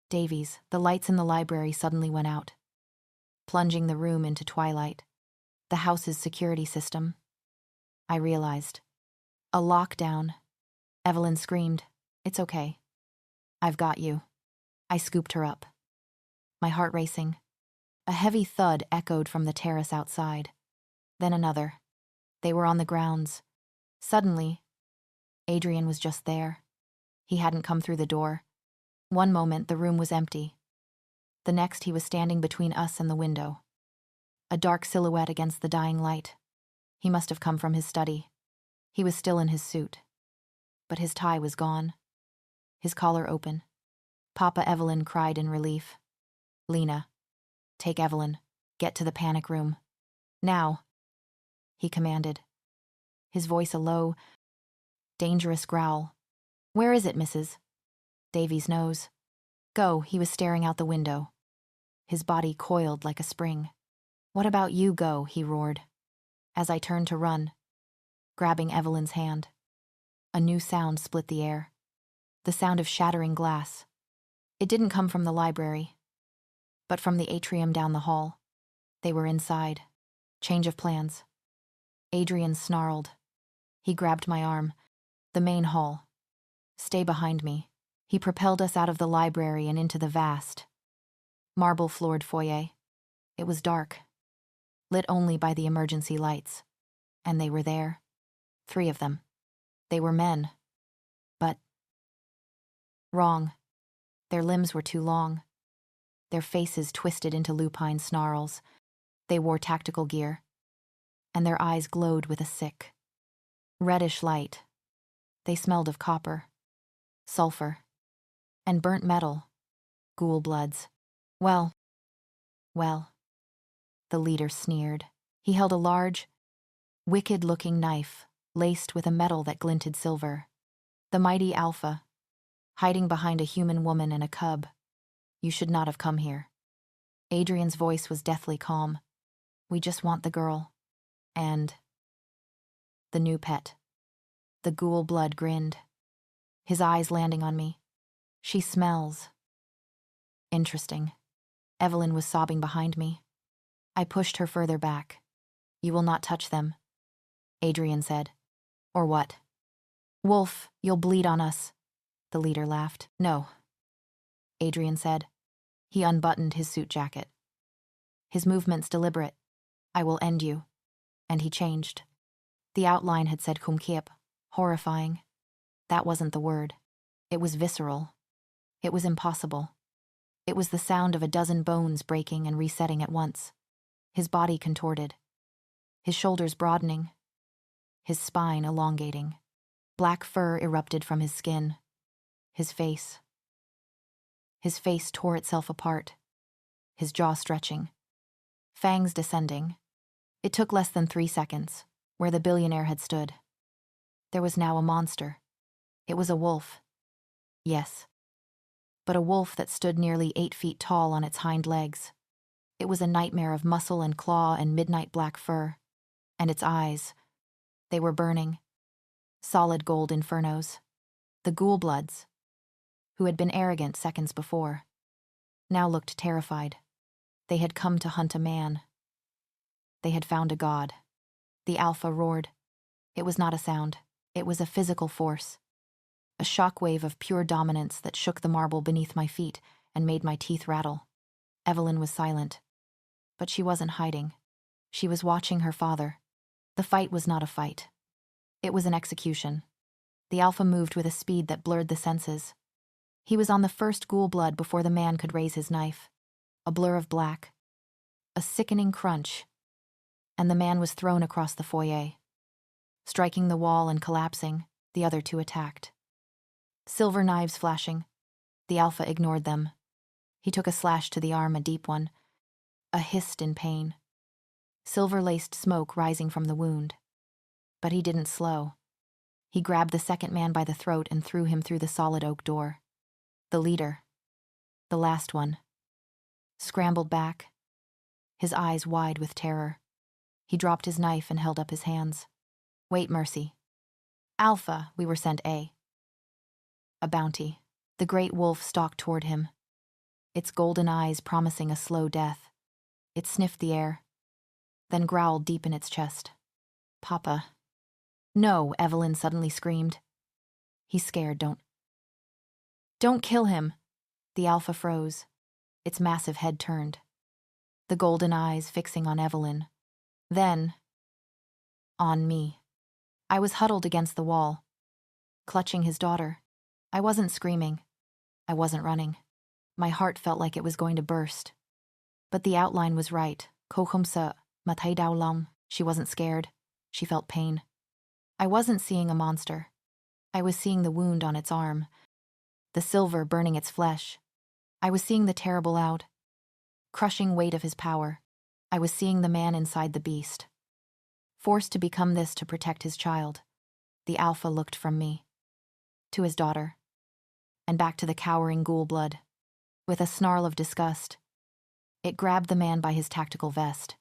Davies, the lights in the library suddenly went out, plunging the room into twilight. The house's security system. I realized. A lockdown. Evelyn screamed. It's okay. I've got you. I scooped her up, my heart racing. A heavy thud echoed from the terrace outside. Then another. They were on the grounds. Suddenly, Adrian was just there. He hadn't come through the door. One moment, the room was empty. The next, he was standing between us and the window. A dark silhouette against the dying light. He must have come from his study. He was still in his suit. But his tie was gone. His collar open. Papa Evelyn cried in relief. Lena, take Evelyn. Get to the panic room. Now, he commanded. His voice a low, dangerous growl. Where is it, Mrs.? Davies knows. Go, he was staring out the window. His body coiled like a spring. What about you, go, he roared. As I turned to run, grabbing Evelyn's hand. A new sound split the air. The sound of shattering glass. It didn't come from the library, but from the atrium down the hall. They were inside. Change of plans. Adrian snarled. He grabbed my arm. The main hall. Stay behind me. He propelled us out of the library and into the vast, marble-floored foyer. It was dark, lit only by the emergency lights. And they were there. 3 of them. They were men. But wrong. Their limbs were too long. Their faces twisted into lupine snarls. They wore tactical gear. And their eyes glowed with a sick, reddish light. They smelled of copper, sulfur, and burnt metal. Ghoul bloods. Well, the leader sneered. He held a large, wicked-looking knife, laced with a metal that glinted silver. The mighty Alpha, hiding behind a human woman and a cub. You should not have come here. Adrian's voice was deathly calm. We just want the girl. And the new pet. The ghoul blood grinned, his eyes landing on me. She smells. Interesting. Evelyn was sobbing behind me. I pushed her further back. You will not touch them, Adrian said. Or what? Wolf, you'll bleed on us. The leader laughed. No, Adrian said. He unbuttoned his suit jacket. His movements deliberate. I will end you. And he changed. The outline had said kumkiep, horrifying. That wasn't the word. It was visceral. It was impossible. It was the sound of a dozen bones breaking and resetting at once. His body contorted. His shoulders broadening. His spine elongating. Black fur erupted from his skin. His face. His face tore itself apart. His jaw stretching. Fangs descending. It took less than 3 seconds, where the billionaire had stood. There was now a monster. It was a wolf. Yes. But a wolf that stood nearly 8 feet tall on its hind legs. It was a nightmare of muscle and claw and midnight black fur. And its eyes, they were burning. Solid gold infernos. The ghoul-bloods, who had been arrogant seconds before, now looked terrified. They had come to hunt a man. They had found a god. The alpha roared. It was not a sound. It was a physical force. A shockwave of pure dominance that shook the marble beneath my feet and made my teeth rattle. Evelyn was silent. But she wasn't hiding. She was watching her father. The fight was not a fight. It was an execution. The alpha moved with a speed that blurred the senses. He was on the first ghoul blood before the man could raise his knife. A blur of black. A sickening crunch. And the man was thrown across the foyer. Striking the wall and collapsing, the other two attacked. Silver knives flashing. The alpha ignored them. He took a slash to the arm, a deep one. A hissed in pain. Silver-laced smoke rising from the wound. But he didn't slow. He grabbed the second man by the throat and threw him through the solid oak door. The leader, the last one, scrambled back, his eyes wide with terror. He dropped his knife and held up his hands. Wait, Mercy. Alpha, we were sent A bounty. The great wolf stalked toward him, its golden eyes promising a slow death. It sniffed the air, then growled deep in its chest. Papa. No, Evelyn suddenly screamed. He's scared, Don't kill him. The alpha froze, its massive head turned, the golden eyes fixing on Evelyn. Then, on me. I was huddled against the wall, clutching his daughter. I wasn't screaming. I wasn't running. My heart felt like it was going to burst. But the outline was right. Cô không sợ, mà thấy đau lòng. She wasn't scared. She felt pain. I wasn't seeing a monster. I was seeing the wound on its arm, the silver burning its flesh. I was seeing the terrible crushing weight of his power. I was seeing the man inside the beast. Forced to become this to protect his child, the alpha looked from me to his daughter, and back to the cowering ghoul blood. With a snarl of disgust, it grabbed the man by his tactical vest,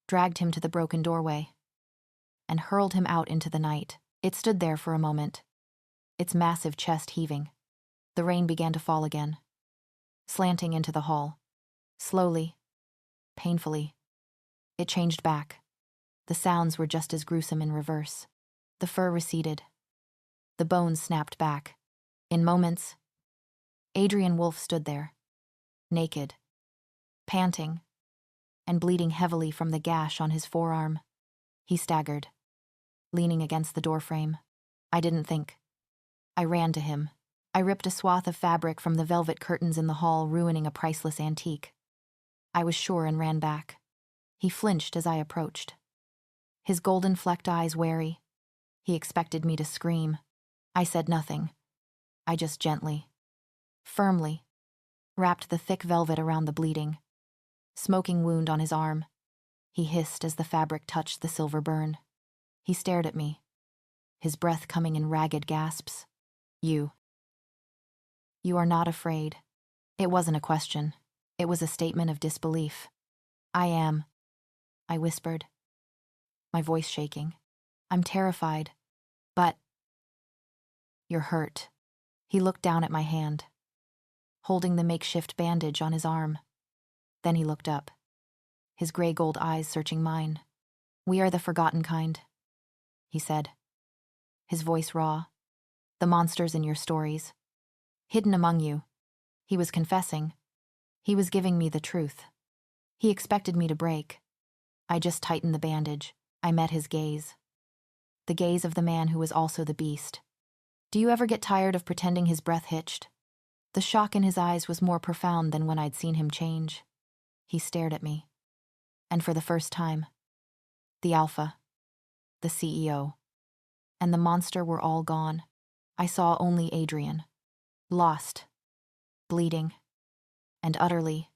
dragged him to the broken doorway, and hurled him out into the night. It stood there for a moment, its massive chest heaving. The rain began to fall again, slanting into the hall. Slowly, painfully, it changed back. The sounds were just as gruesome in reverse. The fur receded. The bones snapped back. In moments, Adrian Wolf stood there, naked, panting, and bleeding heavily from the gash on his forearm. He staggered, leaning against the doorframe. I didn't think. I ran to him. I ripped a swath of fabric from the velvet curtains in the hall, ruining a priceless antique. I was sure and ran back. He flinched as I approached, his golden-flecked eyes wary. He expected me to scream. I said nothing. I just gently, firmly, wrapped the thick velvet around the bleeding, smoking wound on his arm. He hissed as the fabric touched the silver burn. He stared at me, his breath coming in ragged gasps. You are not afraid. It wasn't a question. It was a statement of disbelief. I am, I whispered, my voice shaking. I'm terrified, but... You're hurt. He looked down at my hand, holding the makeshift bandage on his arm. Then he looked up, his gray-gold eyes searching mine. We are the forgotten kind, he said, his voice raw. The monsters in your stories, hidden among you. He was confessing. He was giving me the truth. He expected me to break. I just tightened the bandage. I met his gaze. The gaze of the man who was also the beast. Do you ever get tired of pretending his breath hitched? The shock in his eyes was more profound than when I'd seen him change. He stared at me. And for the first time, the alpha, the CEO, and the monster were all gone. I saw only Adrian, lost, bleeding, and utterly,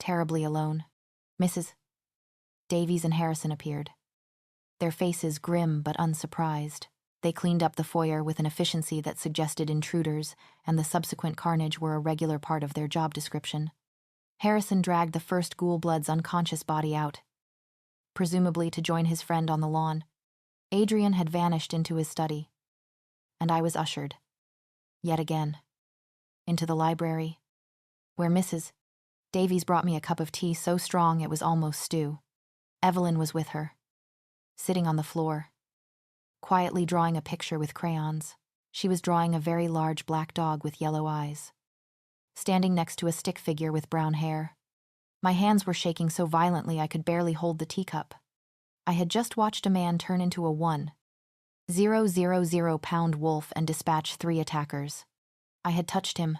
terribly alone. Mrs. Davies and Harrison appeared. Their faces grim but unsurprised. They cleaned up the foyer with an efficiency that suggested intruders, and the subsequent carnage were a regular part of their job description. Harrison dragged the first Ghoul-blood's unconscious body out, presumably to join his friend on the lawn. Adrian had vanished into his study, and I was ushered, yet again, into the library, where Mrs. Davies brought me a cup of tea so strong it was almost stew. Evelyn was with her, sitting on the floor, quietly drawing a picture with crayons. She was drawing a very large black dog with yellow eyes, standing next to a stick figure with brown hair. My hands were shaking so violently I could barely hold the teacup. I had just watched a man turn into a 1,000-pound wolf and dispatch 3 attackers. I had touched him.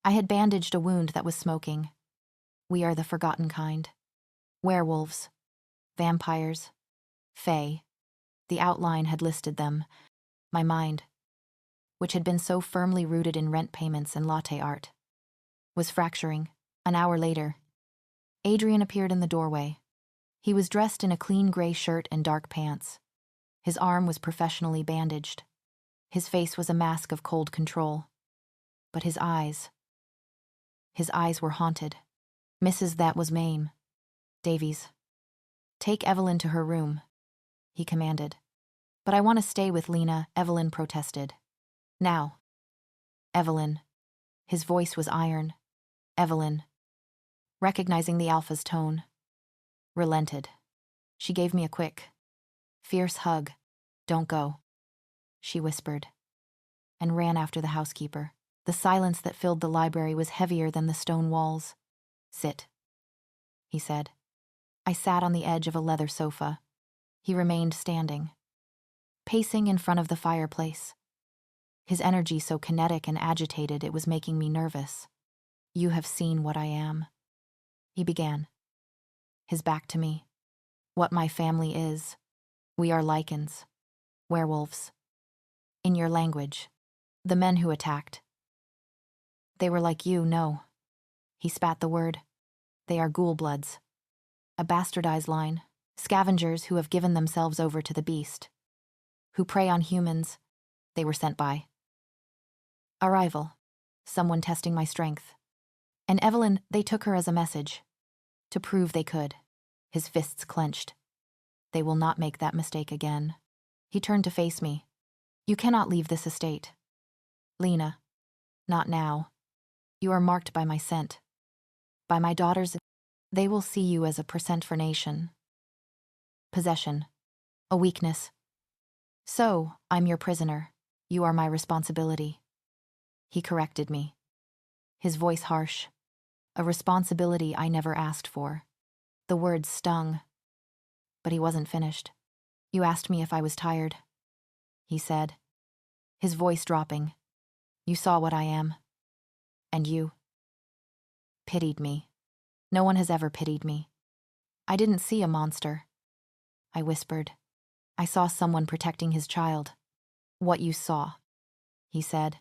I had bandaged a wound that was smoking. We are the forgotten kind. Werewolves, vampires, fae. The outline had listed them. My mind, which had been so firmly rooted in rent payments and latte art, was fracturing. An hour later, Adrian appeared in the doorway. He was dressed in a clean gray shirt and dark pants. His arm was professionally bandaged. His face was a mask of cold control. But his eyes were haunted. Mrs. That was Mame. Davies. Take Evelyn to her room, he commanded. But I want to stay with Lena, Evelyn protested. Now. Evelyn. His voice was iron. Evelyn, recognizing the alpha's tone, relented. She gave me a quick, fierce hug. Don't go, she whispered, and ran after the housekeeper. The silence that filled the library was heavier than the stone walls. Sit, he said. I sat on the edge of a leather sofa. He remained standing, pacing in front of the fireplace. His energy so kinetic and agitated it was making me nervous. You have seen what I am, he began, his back to me. What my family is. We are lichens, werewolves. In your language, the men who attacked. They were like you, no. He spat the word. They are ghoul-bloods. A bastardized line. Scavengers who have given themselves over to the beast. Who prey on humans. They were sent by. Arrival. Someone testing my strength. And Evelyn, they took her as a message. To prove they could. His fists clenched. They will not make that mistake again. He turned to face me. You cannot leave this estate. Lena. Not now. You are marked by my scent. By my daughters. They will see you as a percent for nation. Possession. A weakness. So, I'm your prisoner. You are my responsibility. He corrected me. His voice harsh. A responsibility I never asked for. The words stung. But he wasn't finished. You asked me if I was tired, he said, his voice dropping. You saw what I am. And you pitied me. No one has ever pitied me. I didn't see a monster, I whispered. I saw someone protecting his child. What you saw, he said,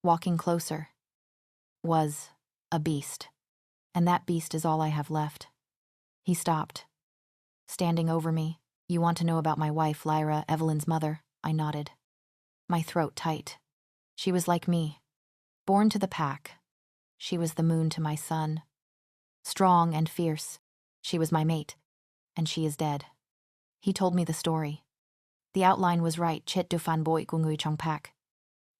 walking closer, was a beast. And that beast is all I have left. He stopped, standing over me. You want to know about my wife, Lyra, Evelyn's mother? I nodded. My throat tight. She was like me, born to the pack. She was the moon to my sun. Strong and fierce. She was my mate, and she is dead. He told me the story. The outline was right. Chit du fan boi gungui chong pak.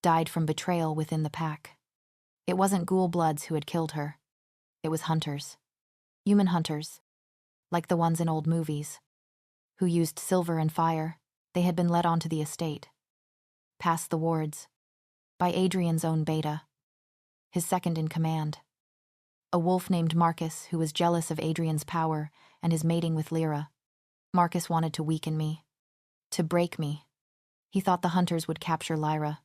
Died from betrayal within the pack. It wasn't ghoul-bloods who had killed her. It was hunters. Human hunters. Like the ones in old movies. Who used silver and fire. They had been led onto the estate. Past the wards. By Adrian's own beta. His second in command. A wolf named Marcus who was jealous of Adrian's power and his mating with Lyra. Marcus wanted to weaken me. To break me. He thought the hunters would capture Lyra.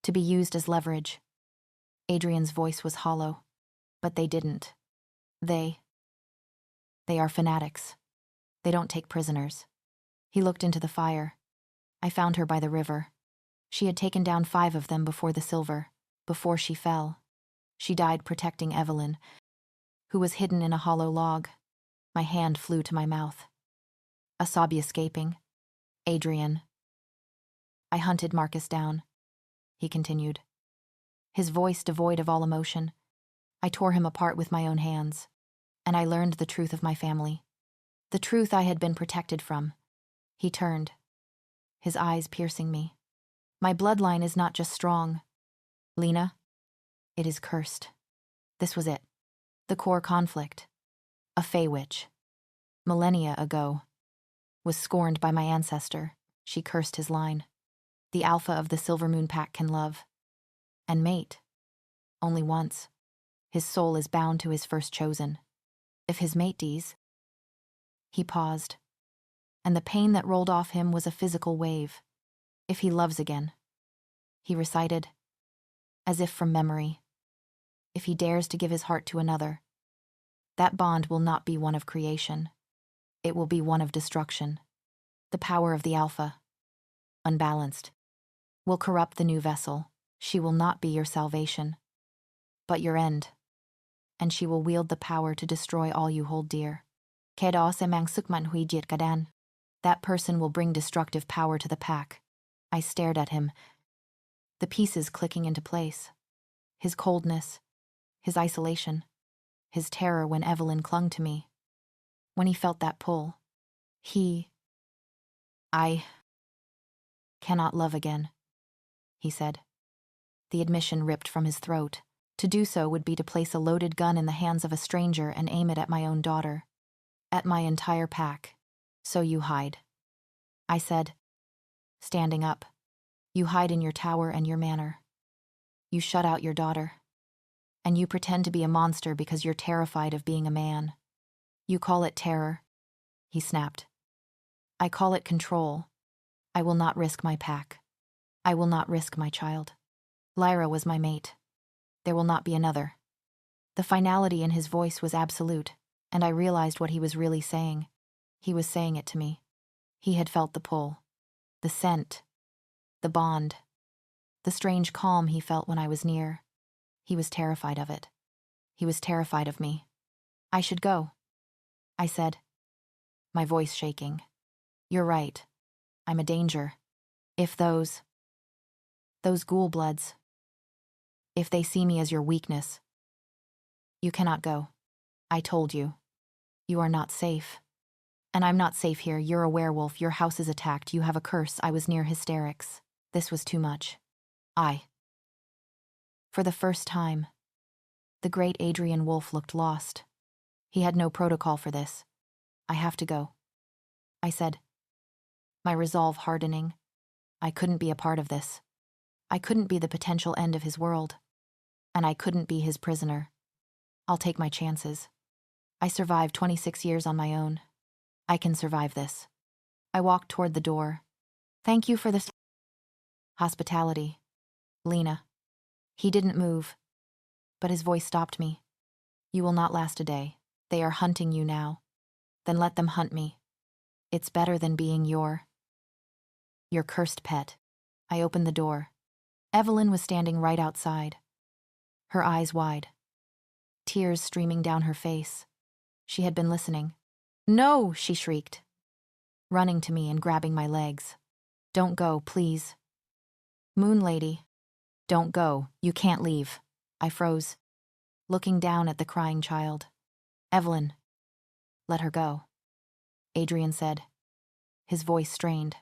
To be used as leverage. Adrian's voice was hollow. But they didn't. They are fanatics. They don't take prisoners. He looked into the fire. I found her by the river. She had taken down 5 of them before the silver, before she fell. She died protecting Evelyn, who was hidden in a hollow log. My hand flew to my mouth. A sob escaping. Adrian. I hunted Marcus down, he continued, his voice devoid of all emotion. I tore him apart with my own hands, and I learned the truth of my family, the truth I had been protected from. He turned, his eyes piercing me. My bloodline is not just strong, Lena, it is cursed. This was it, the core conflict. A Fey witch, millennia ago, was scorned by my ancestor. She cursed his line. The alpha of the Silver Moon Pack can love and mate only once. His soul is bound to his first chosen. If his mate dies. He paused, and the pain that rolled off him was a physical wave. If he loves again, he recited, as if from memory. If he dares to give his heart to another, that bond will not be one of creation. It will be one of destruction. The power of the alpha, unbalanced, will corrupt the new vessel. She will not be your salvation, but your end, and she will wield the power to destroy all you hold dear. That person will bring destructive power to the pack. I stared at him, the pieces clicking into place. His coldness, his isolation, his terror when Evelyn clung to me. When he felt that pull, I cannot love again, he said. The admission ripped from his throat. To do so would be to place a loaded gun in the hands of a stranger and aim it at my own daughter, at my entire pack. So you hide, I said, standing up. You hide in your tower and your manor. You shut out your daughter. And you pretend to be a monster because you're terrified of being a man. You call it terror, he snapped. I call it control. I will not risk my pack. I will not risk my child. Lyra was my mate. There will not be another. The finality in his voice was absolute, and I realized what he was really saying. He was saying it to me. He had felt the pull, the scent, the bond, the strange calm he felt when I was near. He was terrified of it. He was terrified of me. I should go, I said, my voice shaking. You're right. I'm a danger. If those ghoul bloods, if they see me as your weakness. You cannot go. I told you. You are not safe. And I'm not safe here. You're a werewolf. Your house is attacked. You have a curse. I was near hysterics. This was too much. For the first time, the great Adrian Wolf looked lost. He had no protocol for this. I have to go, I said, my resolve hardening. I couldn't be a part of this. I couldn't be the potential end of his world. And I couldn't be his prisoner. I'll take my chances. I survived 26 years on my own. I can survive this. I walked toward the door. Thank you for this hospitality, Lena. He didn't move, but his voice stopped me. You will not last a day. They are hunting you now. Then let them hunt me. It's better than being your cursed pet. I opened the door. Evelyn was standing right outside, her eyes wide, tears streaming down her face. She had been listening. No, she shrieked, running to me and grabbing my legs. Don't go, please. Moon Lady, don't go. You can't leave. I froze, looking down at the crying child. Evelyn, let her go, Adrian said, his voice strained.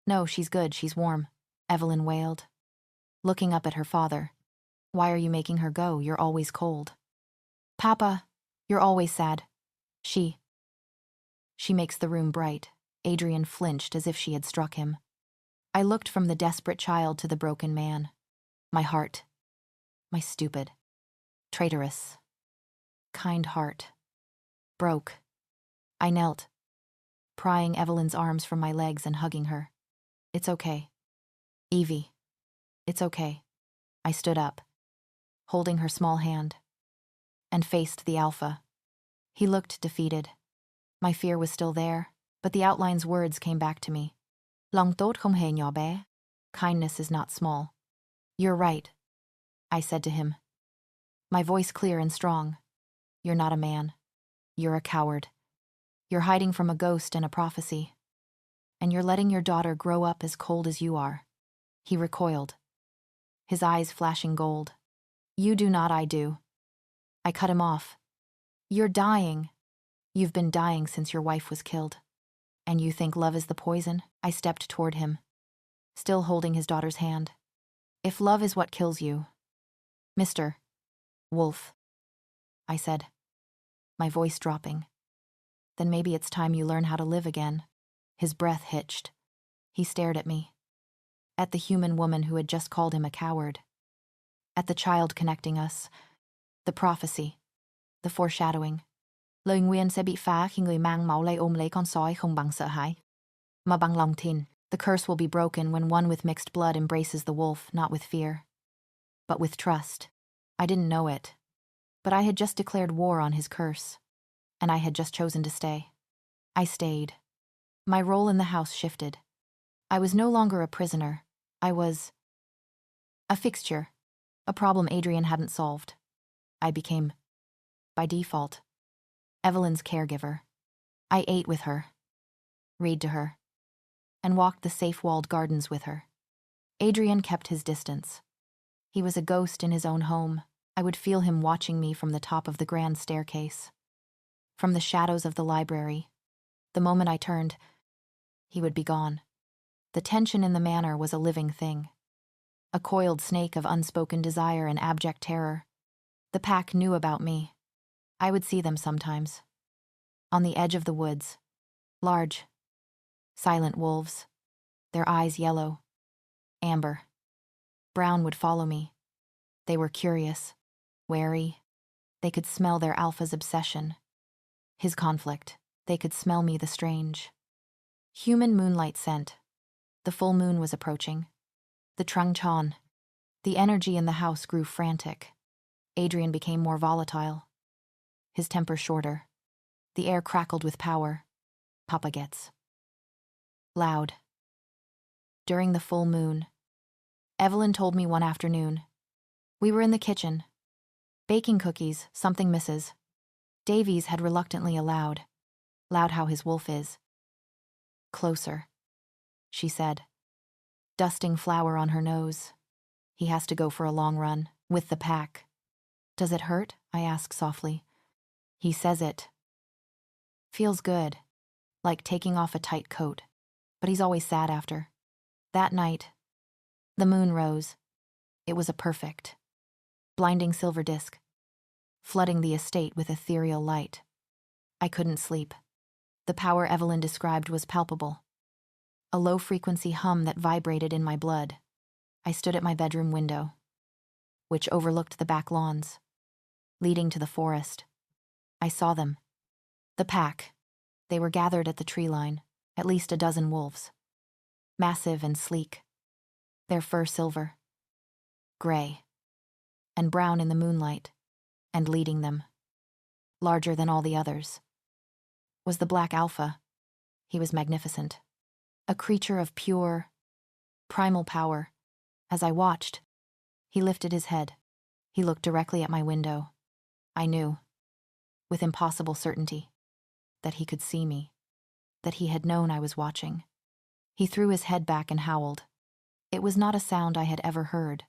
No, she's good, she's warm, Evelyn wailed, looking up at her father. Why are you making her go? You're always cold. Papa, you're always sad. She makes the room bright. Adrian flinched as if she had struck him. I looked from the desperate child to the broken man. My heart, my stupid, traitorous, kind heart, broke. I knelt, prying Evelyn's arms from my legs and hugging her. It's okay. Evie, it's okay. I stood up, holding her small hand, and faced the alpha. He looked defeated. My fear was still there, but the outline's words came back to me. Lòng tốt không hề nhỏ bé. Kindness is not small. You're right, I said to him, my voice clear and strong. You're not a man. You're a coward. You're hiding from a ghost and a prophecy. And you're letting your daughter grow up as cold as you are." He recoiled, his eyes flashing gold. "You do not, I do." I cut him off. "You're dying. You've been dying since your wife was killed. And you think love is the poison?" I stepped toward him, still holding his daughter's hand. "If love is what kills you, Mr. Wolf," I said, my voice dropping, "then maybe it's time you learn how to live again." His breath hitched. He stared at me, at the human woman who had just called him a coward, at the child connecting us, the prophecy, the foreshadowing. Lời nguyền sẽ bị phá khi người mang máu lây ôm lấy con sói không bằng sợ hãi, mà bằng lòng tin. The curse will be broken when one with mixed blood embraces the wolf, not with fear, but with trust. I didn't know it, but I had just declared war on his curse, and I had just chosen to stay. I stayed. My role in the house shifted. I was no longer a prisoner. I was a fixture, a problem Adrian hadn't solved. I became, by default, Evelyn's caregiver. I ate with her, read to her, and walked the safe-walled gardens with her. Adrian kept his distance. He was a ghost in his own home. I would feel him watching me from the top of the grand staircase, from the shadows of the library. The moment I turned, he would be gone. The tension in the manor was a living thing, a coiled snake of unspoken desire and abject terror. The pack knew about me. I would see them sometimes, on the edge of the woods, large, silent wolves, their eyes yellow, amber. Brown would follow me. They were curious, wary. They could smell their alpha's obsession, his conflict. They could smell me, the strange, human moonlight scent. The full moon was approaching. The Trungchan. The energy in the house grew frantic. Adrian became more volatile, his temper shorter. The air crackled with power. Papa gets loud. During the full moon, Evelyn told me one afternoon. We were in the kitchen, baking cookies, something Mrs. Davies had reluctantly allowed. Loud how his wolf is. "Closer," she said, dusting flour on her nose. "He has to go for a long run, with the pack." "Does it hurt?" I asked softly. "He says it feels good, like taking off a tight coat, but he's always sad after." That night, the moon rose. It was a perfect, blinding silver disk, flooding the estate with ethereal light. I couldn't sleep. The power Evelyn described was palpable, a low-frequency hum that vibrated in my blood. I stood at my bedroom window, which overlooked the back lawns, leading to the forest. I saw them. The pack. They were gathered at the tree line, at least a dozen wolves. Massive and sleek, their fur silver, gray, and brown in the moonlight, and leading them, larger than all the others, was the Black Alpha. He was magnificent, a creature of pure, primal power. As I watched, he lifted his head. He looked directly at my window. I knew, with impossible certainty, that he could see me, that he had known I was watching. He threw his head back and howled. It was not a sound I had ever heard.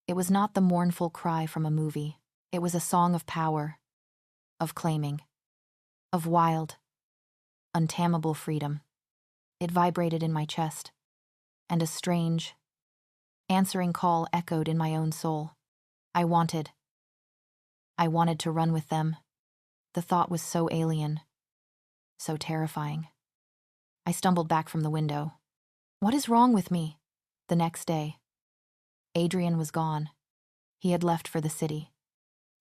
It was not the mournful cry from a movie. It was a song of power, of claiming, of wild, untamable freedom. It vibrated in my chest, and a strange, answering call echoed in my own soul. I wanted to run with them. The thought was so alien, so terrifying. I stumbled back from the window. What is wrong with me? The next day, Adrian was gone. He had left for the city,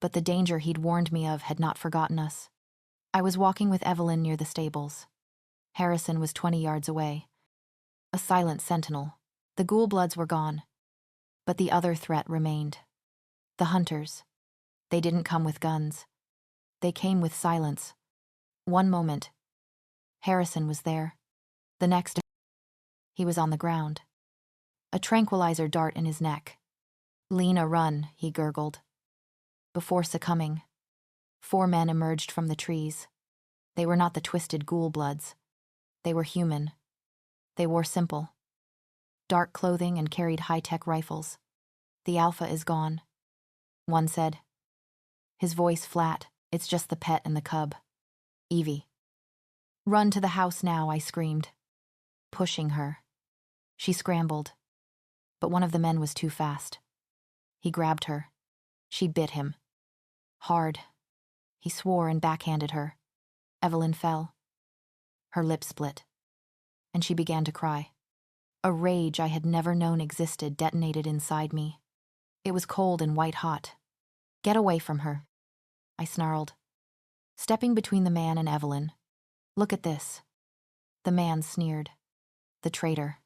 but the danger he'd warned me of had not forgotten us. I was walking with Evelyn near the stables. Harrison was 20 yards away, a silent sentinel. The ghoul bloods were gone, but the other threat remained. The hunters. They didn't come with guns. They came with silence. One moment, Harrison was there. The next, he was on the ground, a tranquilizer dart in his neck. "Lena, run," he gurgled. Before succumbing, 4 men emerged from the trees. They were not the twisted ghoul bloods. They were human. They wore simple, dark clothing and carried high-tech rifles. The alpha is gone, one said. His voice flat. It's just the pet and the cub. Evie. Run to the house now, I screamed, pushing her. She scrambled, but one of the men was too fast. He grabbed her. She bit him. Hard. He swore and backhanded her. Evelyn fell. Her lips split, and she began to cry. A rage I had never known existed detonated inside me. It was cold and white-hot. Get away from her, I snarled, stepping between the man and Evelyn. Look at this. The man sneered. The traitor,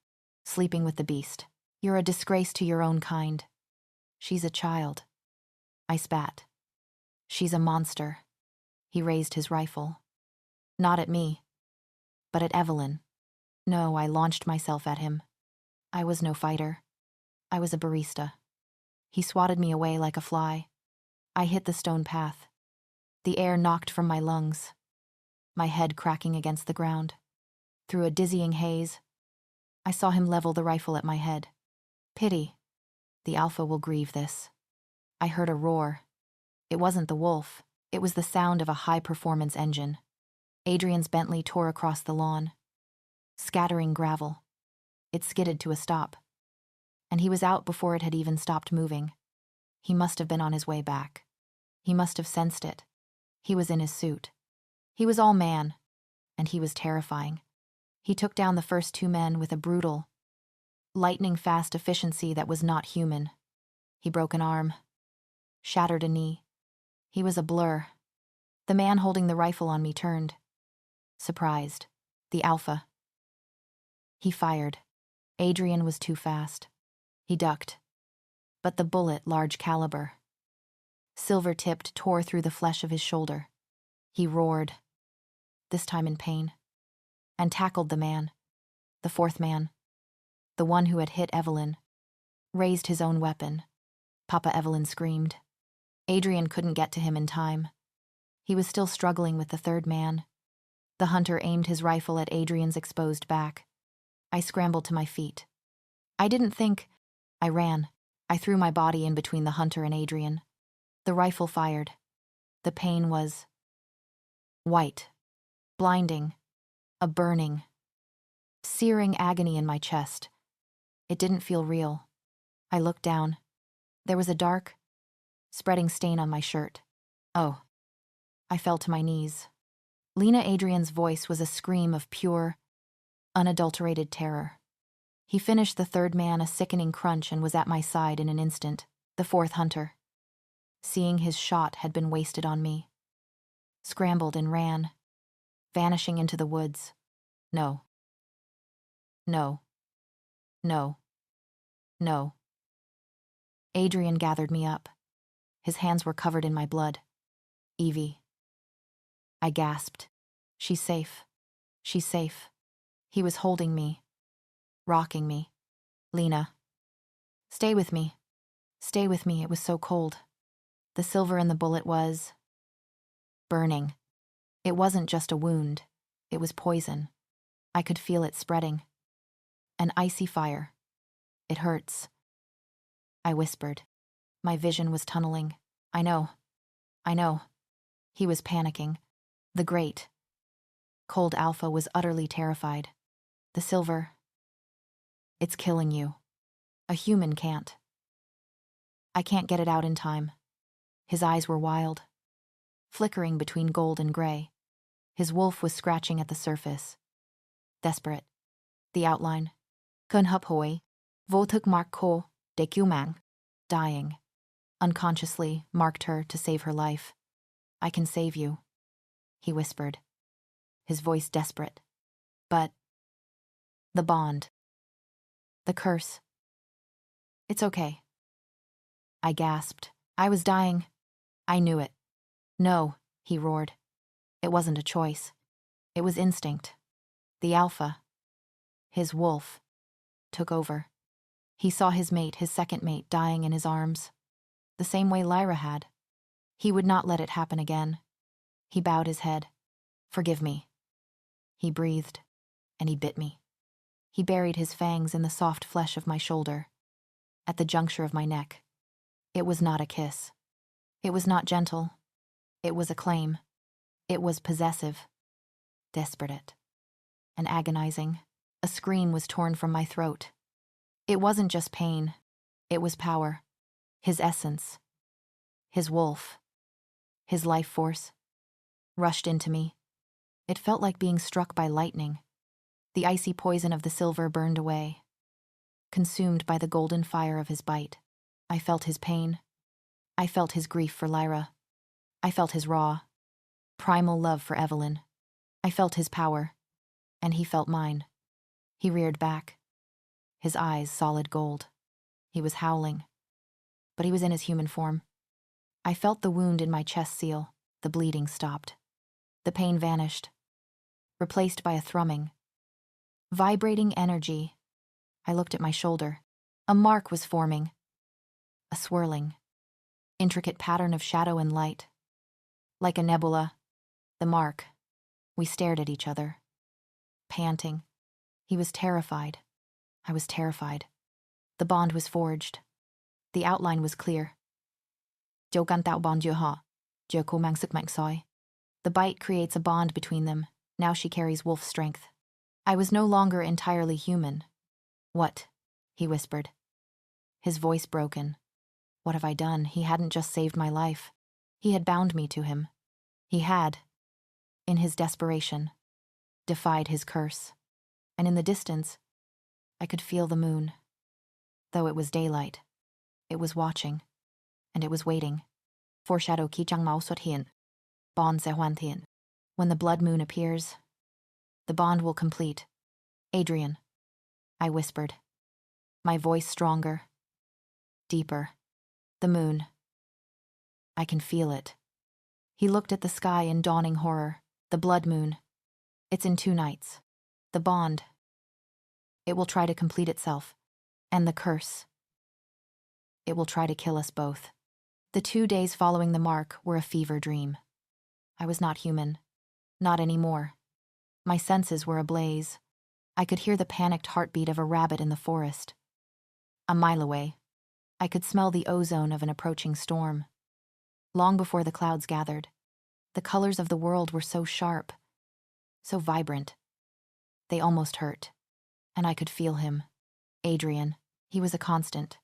sleeping with the beast. You're a disgrace to your own kind. She's a child. I spat. She's a monster. He raised his rifle. Not at me, but at Evelyn. No, I launched myself at him. I was no fighter. I was a barista. He swatted me away like a fly. I hit the stone path. The air knocked from my lungs, my head cracking against the ground. Through a dizzying haze, I saw him level the rifle at my head. Pity. The alpha will grieve this. I heard a roar. It wasn't the wolf. It was the sound of a high-performance engine. Adrian's Bentley tore across the lawn, scattering gravel. It skidded to a stop, and he was out before it had even stopped moving. He must have been on his way back. He must have sensed it. He was in his suit. He was all man, and he was terrifying. He took down the first two men with a brutal, lightning-fast efficiency that was not human. He broke an arm, shattered a knee. He was a blur. The man holding the rifle on me turned. Surprised. The alpha. He fired. Adrian was too fast. He ducked. But the bullet, large caliber, silver-tipped, tore through the flesh of his shoulder. He roared, this time in pain, and tackled the man, the fourth man, the one who had hit Evelyn, raised his own weapon. Papa Evelyn screamed. Adrian couldn't get to him in time. He was still struggling with the third man. The hunter aimed his rifle at Adrian's exposed back. I scrambled to my feet. I didn't think. I ran. I threw my body in between the hunter and Adrian. The rifle fired. The pain was white, blinding, a burning, searing agony in my chest. It didn't feel real. I looked down. There was a dark, spreading stain on my shirt. Oh. I fell to my knees. Lena Adrian's voice was a scream of pure, unadulterated terror. He finished the third man a sickening crunch and was at my side in an instant, the fourth hunter. Seeing his shot had been wasted on me. Scrambled and ran, vanishing into the woods. No. No. No. No. Adrian gathered me up. His hands were covered in my blood. Evie. I gasped. She's safe. She's safe. He was holding me, rocking me. Lena. Stay with me. Stay with me. It was so cold. The silver in the bullet was burning. It wasn't just a wound. It was poison. I could feel it spreading. An icy fire. It hurts. I whispered. My vision was tunneling. I know. I know. He was panicking. The great, cold alpha was utterly terrified. The silver. It's killing you. A human can't. I can't get it out in time. His eyes were wild, flickering between gold and gray. His wolf was scratching at the surface. Desperate. The outline. Kun hup hoi. Vô thức mark ko, de cứu mạng. Dying. Unconsciously marked her to save her life. I can save you, he whispered, his voice desperate. But the bond. The curse. It's okay. I gasped. I was dying. I knew it. No, he roared. It wasn't a choice. It was instinct. The alpha, his wolf, took over. He saw his mate, his second mate, dying in his arms, the same way Lyra had. He would not let it happen again. He bowed his head, Forgive me. He breathed, and he bit me. He buried his fangs in the soft flesh of my shoulder, at the juncture of my neck. It was not a kiss. It was not gentle. It was a claim. It was possessive, desperate, and agonizing. A scream was torn from my throat. It wasn't just pain. It was power. His essence. His wolf. His life force. Rushed into me. It felt like being struck by lightning. The icy poison of the silver burned away. Consumed by the golden fire of his bite, I felt his pain. I felt his grief for Lyra. I felt his raw, primal love for Evelyn. I felt his power, and he felt mine. He reared back, his eyes solid gold. He was howling, but he was in his human form. I felt the wound in my chest seal. The bleeding stopped. The pain vanished, replaced by a thrumming, vibrating energy. I looked at my shoulder. A mark was forming, a swirling, intricate pattern of shadow and light. Like a nebula, the mark. We stared at each other, panting. He was terrified. I was terrified. The bond was forged. The outline was clear. The bite creates a bond between them. Now she carries wolf strength. I was no longer entirely human. What? He whispered, his voice broken. What have I done? He hadn't just saved my life. He had bound me to him. He had, in his desperation, defied his curse. And in the distance, I could feel the moon. Though it was daylight, it was watching, and it was waiting. Foreshadow ki chang mao sut hien. Bond se huan tien. When the blood moon appears, the bond will complete. Adrian, I whispered, my voice stronger, deeper. The moon. I can feel it. He looked at the sky in dawning horror. The blood moon. It's in 2 nights. The bond. It will try to complete itself. And the curse. It will try to kill us both. The 2 days following the mark were a fever dream. I was not human. Not anymore. My senses were ablaze. I could hear the panicked heartbeat of a rabbit in the forest. A mile away, I could smell the ozone of an approaching storm. Long before the clouds gathered, the colors of the world were so sharp, so vibrant. They almost hurt, and I could feel him. Adrian, he was a constant,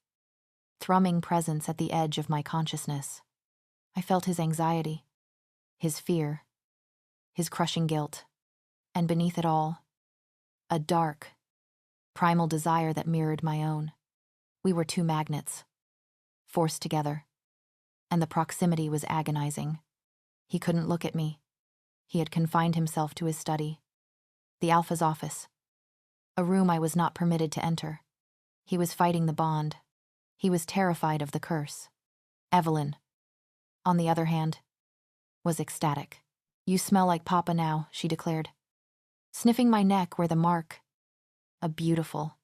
thrumming presence at the edge of my consciousness. I felt his anxiety, his fear, his crushing guilt, and beneath it all, a dark, primal desire that mirrored my own. We were 2 magnets, forced together, and the proximity was agonizing. He couldn't look at me. He had confined himself to his study, the Alpha's office, a room I was not permitted to enter. He was fighting the bond. He was terrified of the curse. Evelyn, on the other hand, was ecstatic. You smell like Papa now, she declared, sniffing my neck where the mark, a beautiful,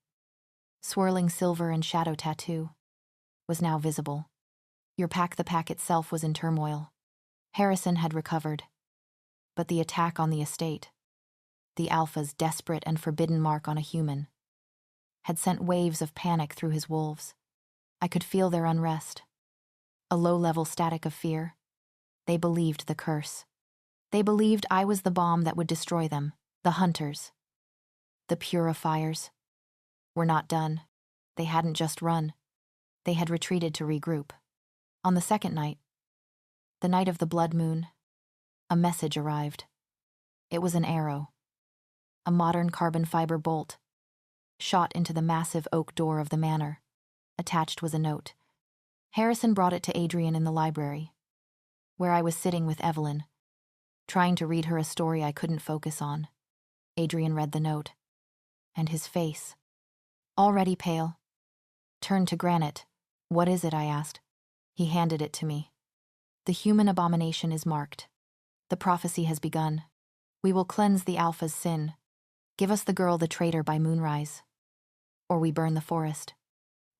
swirling silver and shadow tattoo, was now visible. The pack itself was in turmoil. Harrison had recovered, but the attack on the estate, the Alpha's desperate and forbidden mark on a human, had sent waves of panic through his wolves. I could feel their unrest, a low-level static of fear. They believed the curse. They believed I was the bomb that would destroy them. The hunters, the purifiers, were not done. They hadn't just run. They had retreated to regroup. On the second night, the night of the blood moon, a message arrived. It was an arrow, a modern carbon fiber bolt, shot into the massive oak door of the manor. Attached was a note. Harrison brought it to Adrian in the library, where I was sitting with Evelyn, trying to read her a story I couldn't focus on. Adrian read the note, and his face, already pale, turned to granite. What is it? I asked. He handed it to me. The human abomination is marked. The prophecy has begun. We will cleanse the Alpha's sin. Give us the girl, the traitor, by moonrise. Or we burn the forest.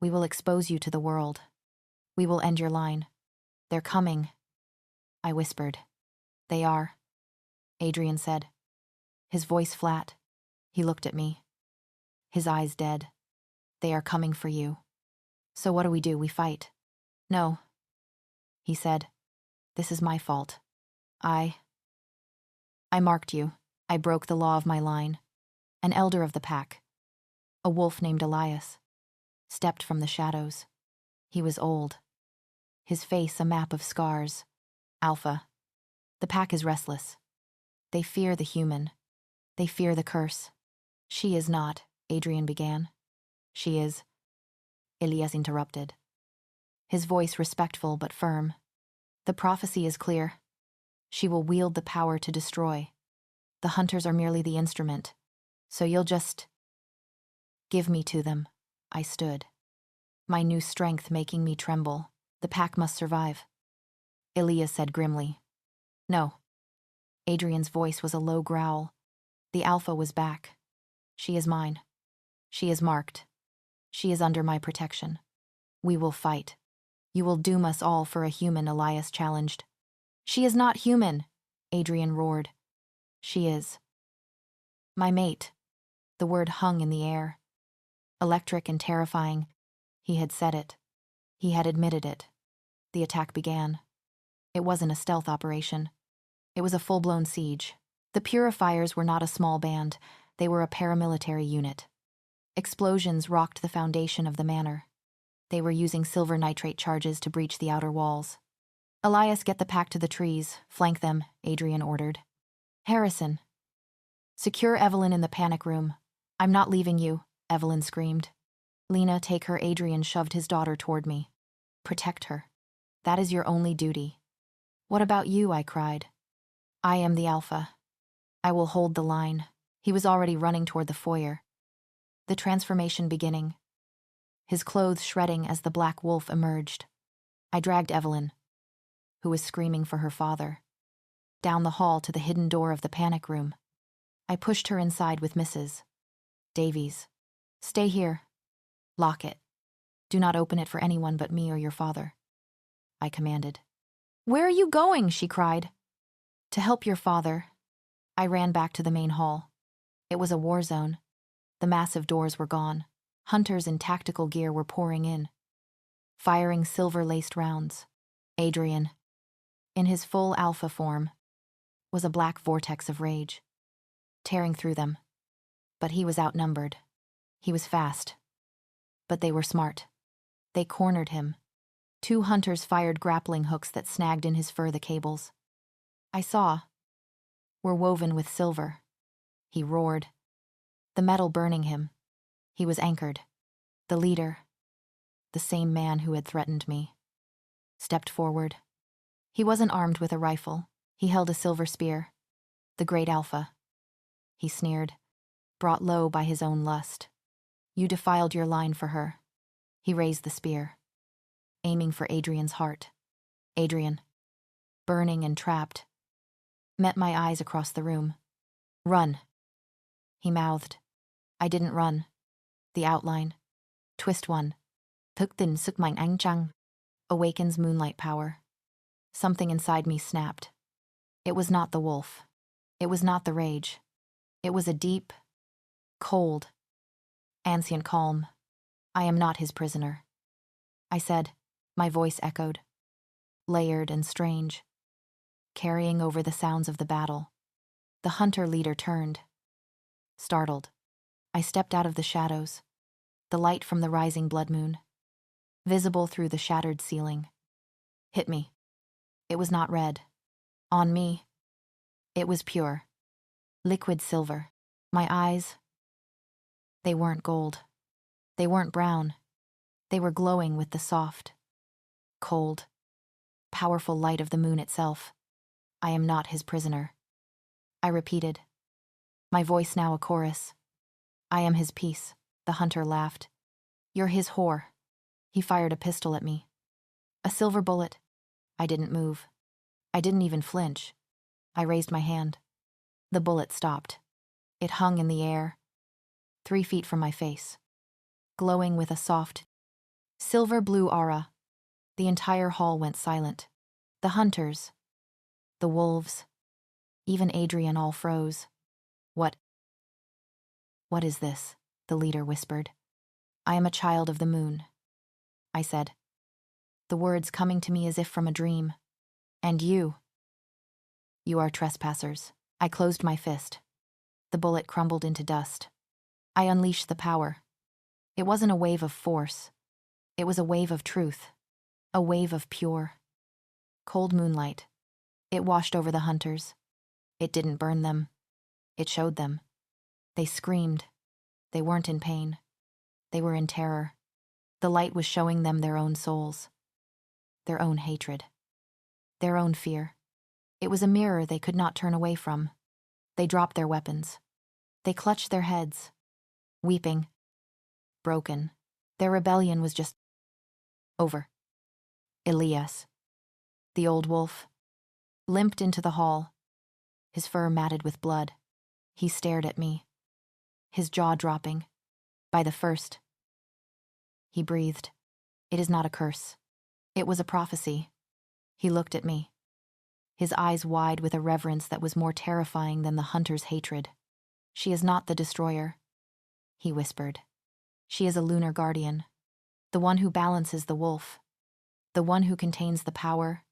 We will expose you to the world. We will end your line. They're coming, I whispered. They are. Adrian said, his voice flat. He looked at me, his eyes dead. They are coming for you. So what do? We fight? No, he said. This is my fault. I marked you. I broke the law of my line. An elder of the pack, a wolf named Elias, stepped from the shadows. He was old, his face a map of scars. Alpha. The pack is restless. They fear the human. They fear the curse. She is not, Adrian began. She is. Elias interrupted, his voice respectful but firm. The prophecy is clear. She will wield the power to destroy. The hunters are merely the instrument, so you'll just give me to them. I stood, my new strength making me tremble. The pack must survive. Elias said grimly. No. Adrian's voice was a low growl. The alpha was back. She is mine. She is marked. She is under my protection. We will fight. You will doom us all for a human, Elias challenged. She is not human, Adrian roared. She is. My mate. The word hung in the air. Electric and terrifying. He had said it. He had admitted it. The attack began. It wasn't a stealth operation. It was a full-blown siege. The purifiers were not a small band. They were a paramilitary unit. Explosions rocked the foundation of the manor. They were using silver nitrate charges to breach the outer walls. Elias, get the pack to the trees. Flank them, Adrian ordered. Harrison. Secure Evelyn in the panic room. I'm not leaving you, Evelyn screamed. Lena, take her. Adrian shoved his daughter toward me. Protect her. That is your only duty. What about you? I cried. I am the alpha. I will hold the line. He was already running toward the foyer. The transformation beginning. His clothes shredding as the black wolf emerged. I dragged Evelyn, who was screaming for her father, down the hall to the hidden door of the panic room. I pushed her inside with Mrs. Davies. Stay here. Lock it. Do not open it for anyone but me or your father, I commanded. Where are you going? She cried. To help your father. I ran back to the main hall. It was a war zone. The massive doors were gone. Hunters in tactical gear were pouring in, firing silver-laced rounds. Adrian, in his full alpha form, was a black vortex of rage, tearing through them. But he was outnumbered. He was fast. But they were smart. They cornered him. 2 hunters fired grappling hooks that snagged in his fur the cables. I saw. Were woven with silver. He roared, the metal burning him. He was anchored. The leader, the same man who had threatened me, stepped forward. He wasn't armed with a rifle. He held a silver spear. The great alpha. He sneered, brought low by his own lust. You defiled your line for her. He raised the spear, aiming for Adrian's heart. Adrian, burning and trapped, met my eyes across the room. Run, he mouthed. I didn't run. The outline. Twist 1. Thức tỉnh sức mạnh ánh trăng. Awakens moonlight power. Something inside me snapped. It was not the wolf. It was not the rage. It was a deep, cold, ancient calm. I am not his prisoner. I said, my voice echoed, layered and strange, carrying over the sounds of the battle. The hunter leader turned. Startled, I stepped out of the shadows, the light from the rising blood moon, visible through the shattered ceiling. Hit me. It was not red. On me. It was pure. Liquid silver. My eyes. They weren't gold. They weren't brown. They were glowing with the soft, cold, powerful light of the moon itself. I am not his prisoner. I repeated, my voice now a chorus. I am his peace. The hunter laughed. You're his whore. He fired a pistol at me. A silver bullet. I didn't move. I didn't even flinch. I raised my hand. The bullet stopped. It hung in the air, 3 feet from my face, glowing with a soft, silver-blue aura. The entire hall went silent. The hunters, the wolves, Even Adrian all froze. What is this? The leader whispered. I am a child of the moon, I said, the words coming to me as if from a dream. And you? You are trespassers. I closed my fist. The bullet crumbled into dust. I unleashed the power. It wasn't a wave of force. It was a wave of truth. A wave of pure, cold moonlight. It washed over the hunters. It didn't burn them. It showed them. They screamed. They weren't in pain. They were in terror. The light was showing them their own souls, their own hatred, their own fear. It was a mirror they could not turn away from. They dropped their weapons. They clutched their heads, weeping, broken. Their rebellion was just over. Elias, the old wolf, limped into the hall, his fur matted with blood. He stared at me, his jaw dropping. By the first, he breathed. It is not a curse. It was a prophecy. He looked at me, his eyes wide with a reverence that was more terrifying than the hunter's hatred. She is not the destroyer, he whispered. She is a lunar guardian, the one who balances the wolf, the one who contains the power.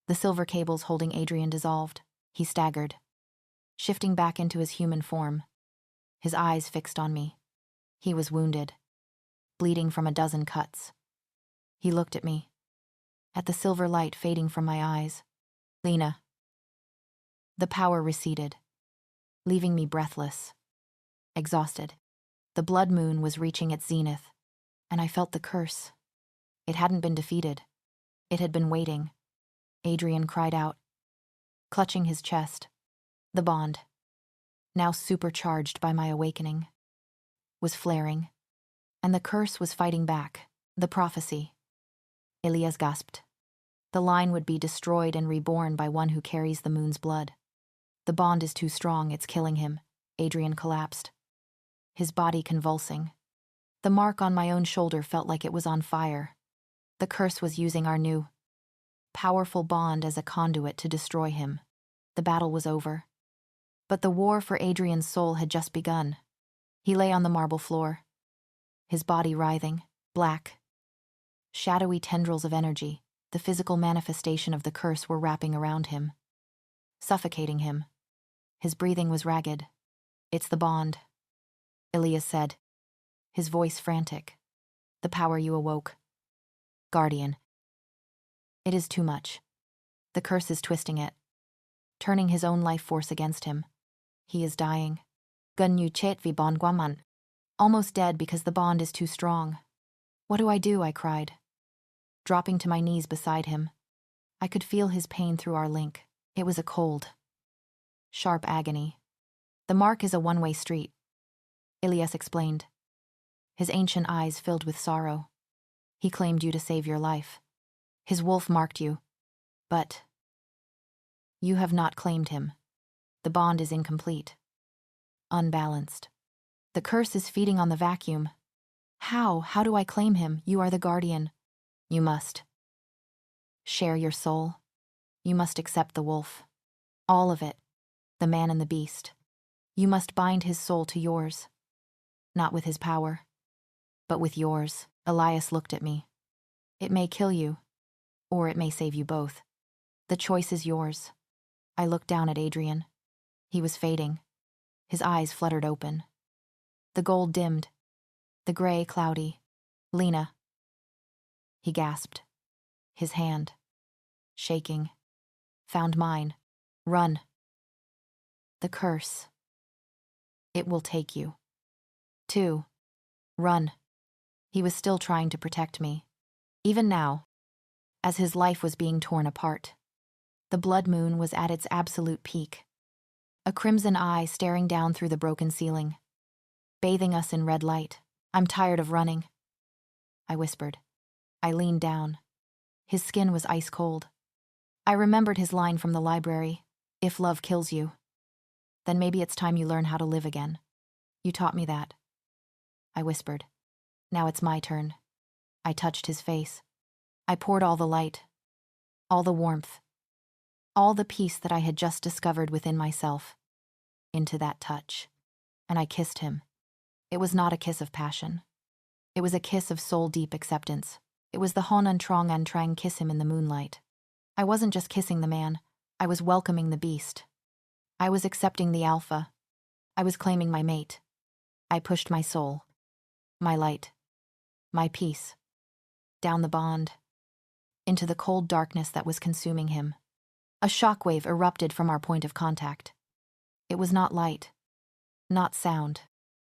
The silver cables holding Adrian dissolved. He staggered, shifting back into his human form, his eyes fixed on me. He was wounded, bleeding from a dozen cuts. He looked at me, at the silver light fading from my eyes. Lena. The power receded, leaving me breathless, exhausted. The blood moon was reaching its zenith, and I felt the curse. It hadn't been defeated. It had been waiting. Adrian cried out, clutching his chest. The bond, now supercharged by my awakening, was flaring, and the curse was fighting back, the prophecy. Elias gasped. The line would be destroyed and reborn by one who carries the moon's blood. The bond is too strong, it's killing him. Adrian collapsed, his body convulsing. The mark on my own shoulder felt like it was on fire. The curse was using our new, powerful bond as a conduit to destroy him. The battle was over. But the war for Adrian's soul had just begun. He lay on the marble floor, his body writhing, black. Shadowy tendrils of energy, the physical manifestation of the curse, were wrapping around him, suffocating him. His breathing was ragged. It's the bond, Elias said, his voice frantic. The power you awoke. Guardian. It is too much. The curse is twisting it, turning his own life force against him. He is dying. Gunyu chet vi bond guaman. Almost dead because the bond is too strong. What do? I cried, dropping to my knees beside him. I could feel his pain through our link. It was a cold, sharp agony. The mark is a one-way street, Elias explained, his ancient eyes filled with sorrow. He claimed you to save your life. His wolf marked you. But you have not claimed him. The bond is incomplete, unbalanced. The curse is feeding on the vacuum. How do I claim him? You are the guardian. You must share your soul. You must accept the wolf. All of it, the man and the beast. You must bind his soul to yours. Not with his power, but with yours. Elias looked at me. It may kill you, or it may save you both. The choice is yours. I looked down at Adrian. He was fading. His eyes fluttered open. The gold dimmed, the gray cloudy. Lena. He gasped, his hand, shaking, found mine. Run. The curse. It will take you. 2. Run. He was still trying to protect me. Even now, as his life was being torn apart. The blood moon was at its absolute peak. A crimson eye staring down through the broken ceiling, bathing us in red light. I'm tired of running, I whispered. I leaned down. His skin was ice cold. I remembered his line from the library, if love kills you, then maybe it's time you learn how to live again. You taught me that, I whispered. Now it's my turn. I touched his face. I poured all the light, all the warmth, all the peace that I had just discovered within myself, into that touch. And I kissed him. It was not a kiss of passion. It was a kiss of soul-deep acceptance. It was the hon an trang kiss him in the moonlight. I wasn't just kissing the man, I was welcoming the beast. I was accepting the alpha. I was claiming my mate. I pushed my soul, my light, my peace, down the bond, into the cold darkness that was consuming him. A shockwave erupted from our point of contact. It was not light, not sound.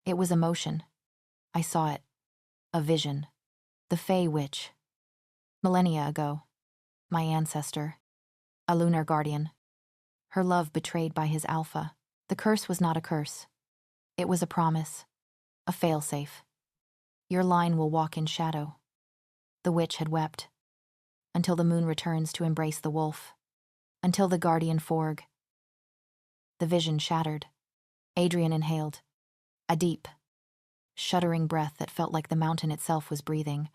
It was emotion. I saw it. A vision. The Fey Witch. Millennia ago. My ancestor. A lunar guardian. Her love betrayed by his alpha. The curse was not a curse. It was a promise. A failsafe. Your line will walk in shadow. The witch had wept. Until the moon returns to embrace the wolf. Until the guardian forg. The vision shattered. Adrian inhaled. A deep, shuddering breath that felt like the mountain itself was breathing.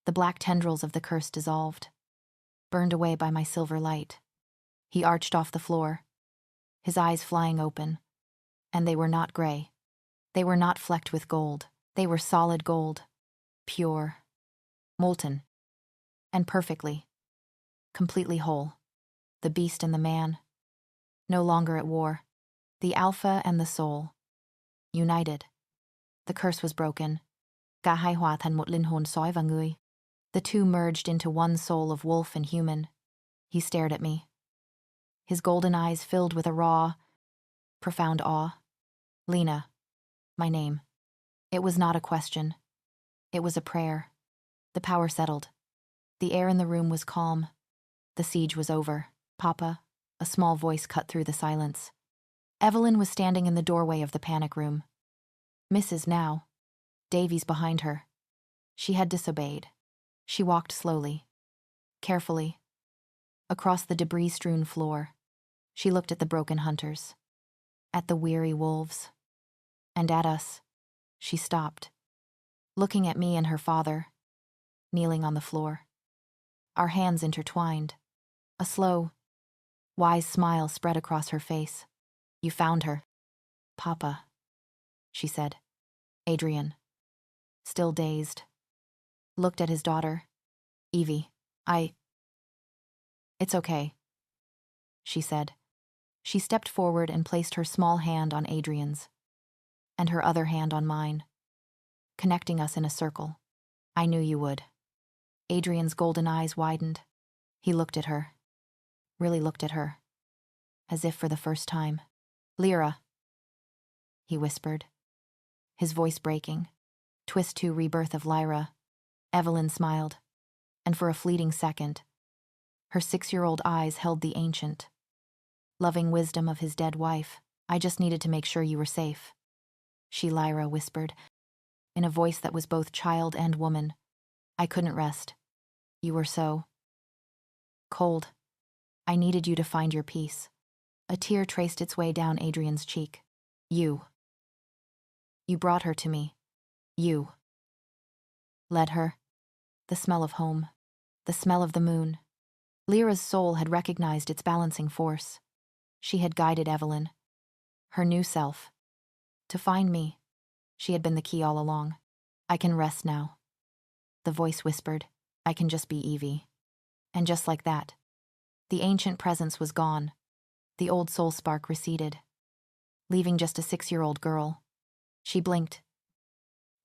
The black tendrils of the curse dissolved, burned away by my silver light. He arched off the floor, his eyes flying open. And they were not gray. They were not flecked with gold. They were solid gold, pure, molten, and completely whole. The beast and the man, no longer at war. The alpha and the soul, united. The curse was broken. Cả hai hòa thành một linh hồn sói và người. The two merged into one soul of wolf and human. He stared at me. His golden eyes filled with a raw, profound awe. Lena, my name. It was not a question. It was a prayer. The power settled. The air in the room was calm. The siege was over. Papa, a small voice cut through the silence. Evelyn was standing in the doorway of the panic room. Mrs. Now. Davies behind her. She had disobeyed. She walked slowly, carefully, across the debris-strewn floor. She looked at the broken hunters, at the weary wolves, and at us. She stopped, looking at me and her father, kneeling on the floor. Our hands intertwined. A slow, wise smile spread across her face. You found her. Papa, she said. Adrian, still dazed, looked at his daughter. Evie, It's okay, she said. She stepped forward and placed her small hand on Adrian's, and her other hand on mine, connecting us in a circle. I knew you would. Adrian's golden eyes widened. He looked at her, really looked at her, as if for the first time. Lyra, he whispered, his voice breaking. Twist 2 rebirth of Lyra. Evelyn smiled, and for a fleeting second, her 6-year-old eyes held the ancient, loving wisdom of his dead wife. I just needed to make sure you were safe, she Lyra whispered, in a voice that was both child and woman. I couldn't rest. You were so cold. I needed you to find your peace. A tear traced its way down Adrian's cheek. You brought her to me. You led her. The smell of home. The smell of the moon. Lyra's soul had recognized its balancing force. She had guided Evelyn, her new self, to find me. She had been the key all along. I can rest now. The voice whispered, I can just be Evie. And just like that, the ancient presence was gone. The old soul spark receded, leaving just a 6-year-old girl. She blinked,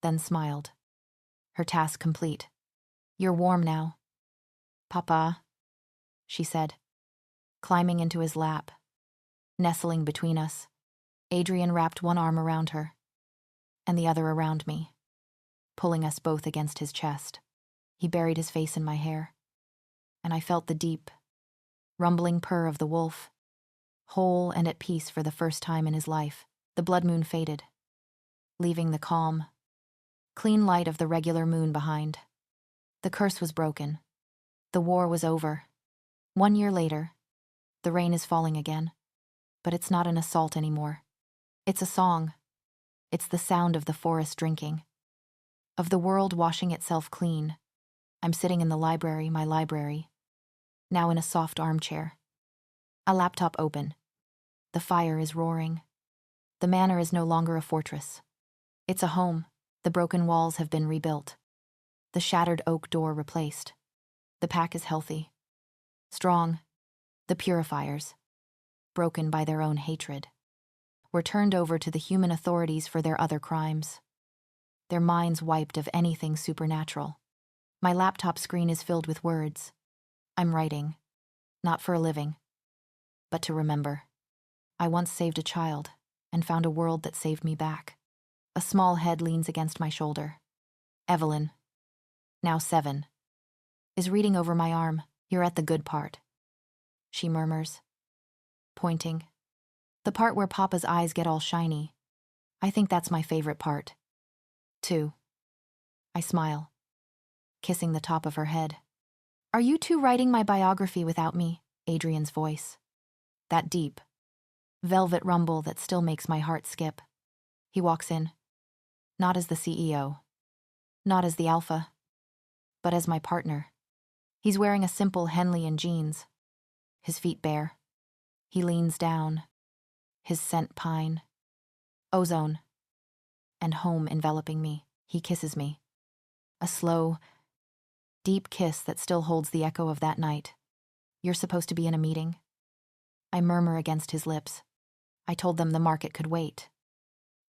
then smiled. Her task complete. You're warm now. Papa, she said, climbing into his lap, nestling between us. Adrian wrapped one arm around her, and the other around me, pulling us both against his chest. He buried his face in my hair, and I felt the deep, rumbling purr of the wolf, whole and at peace for the first time in his life. The blood moon faded, leaving the calm, clean light of the regular moon behind. The curse was broken. The war was over. 1 year later, the rain is falling again, but it's not an assault anymore. It's a song. It's the sound of the forest drinking, of the world washing itself clean. I'm sitting in the library, my library, now in a soft armchair, A laptop open. The fire is roaring. The manor is no longer a fortress. It's a home. The broken walls have been rebuilt. The shattered oak door replaced. The pack is healthy. Strong. The purifiers, broken by their own hatred, were turned over to the human authorities for their other crimes. Their minds wiped of anything supernatural. My laptop screen is filled with words. I'm writing, not for a living, but to remember. I once saved a child and found a world that saved me back. A small head leans against my shoulder. Evelyn, now 7, is reading over my arm. You're at the good part, she murmurs, pointing. The part where Papa's eyes get all shiny. I think that's my favorite part. 2. I smile, kissing the top of her head. Are you two writing my biography without me? Adrian's voice. That deep, velvet rumble that still makes my heart skip. He walks in. Not as the CEO. Not as the alpha. But as my partner. He's wearing a simple Henley and jeans. His feet bare. He leans down. His scent pine. Ozone. And home enveloping me. He kisses me. A slow, deep kiss that still holds the echo of that night. You're supposed to be in a meeting. I murmur against his lips. I told them the market could wait.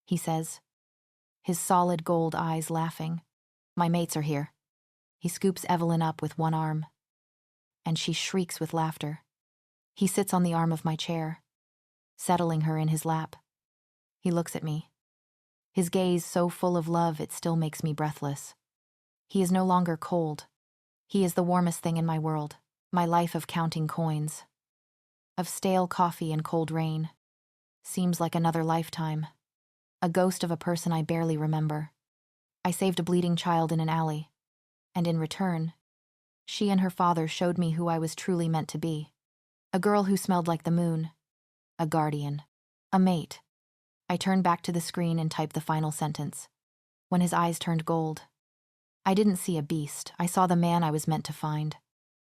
He says, his solid gold eyes laughing. My mates are here. He scoops Evelyn up with one arm, and she shrieks with laughter. He sits on the arm of my chair, settling her in his lap. He looks at me, his gaze so full of love it still makes me breathless. He is no longer cold. He is the warmest thing in my world, my life of counting coins, of stale coffee and cold rain. Seems like another lifetime. A ghost of a person I barely remember. I saved a bleeding child in an alley, and in return, she and her father showed me who I was truly meant to be. A girl who smelled like the moon. A guardian. A mate. I turned back to the screen and typed the final sentence. When his eyes turned gold, I didn't see a beast. I saw the man I was meant to find.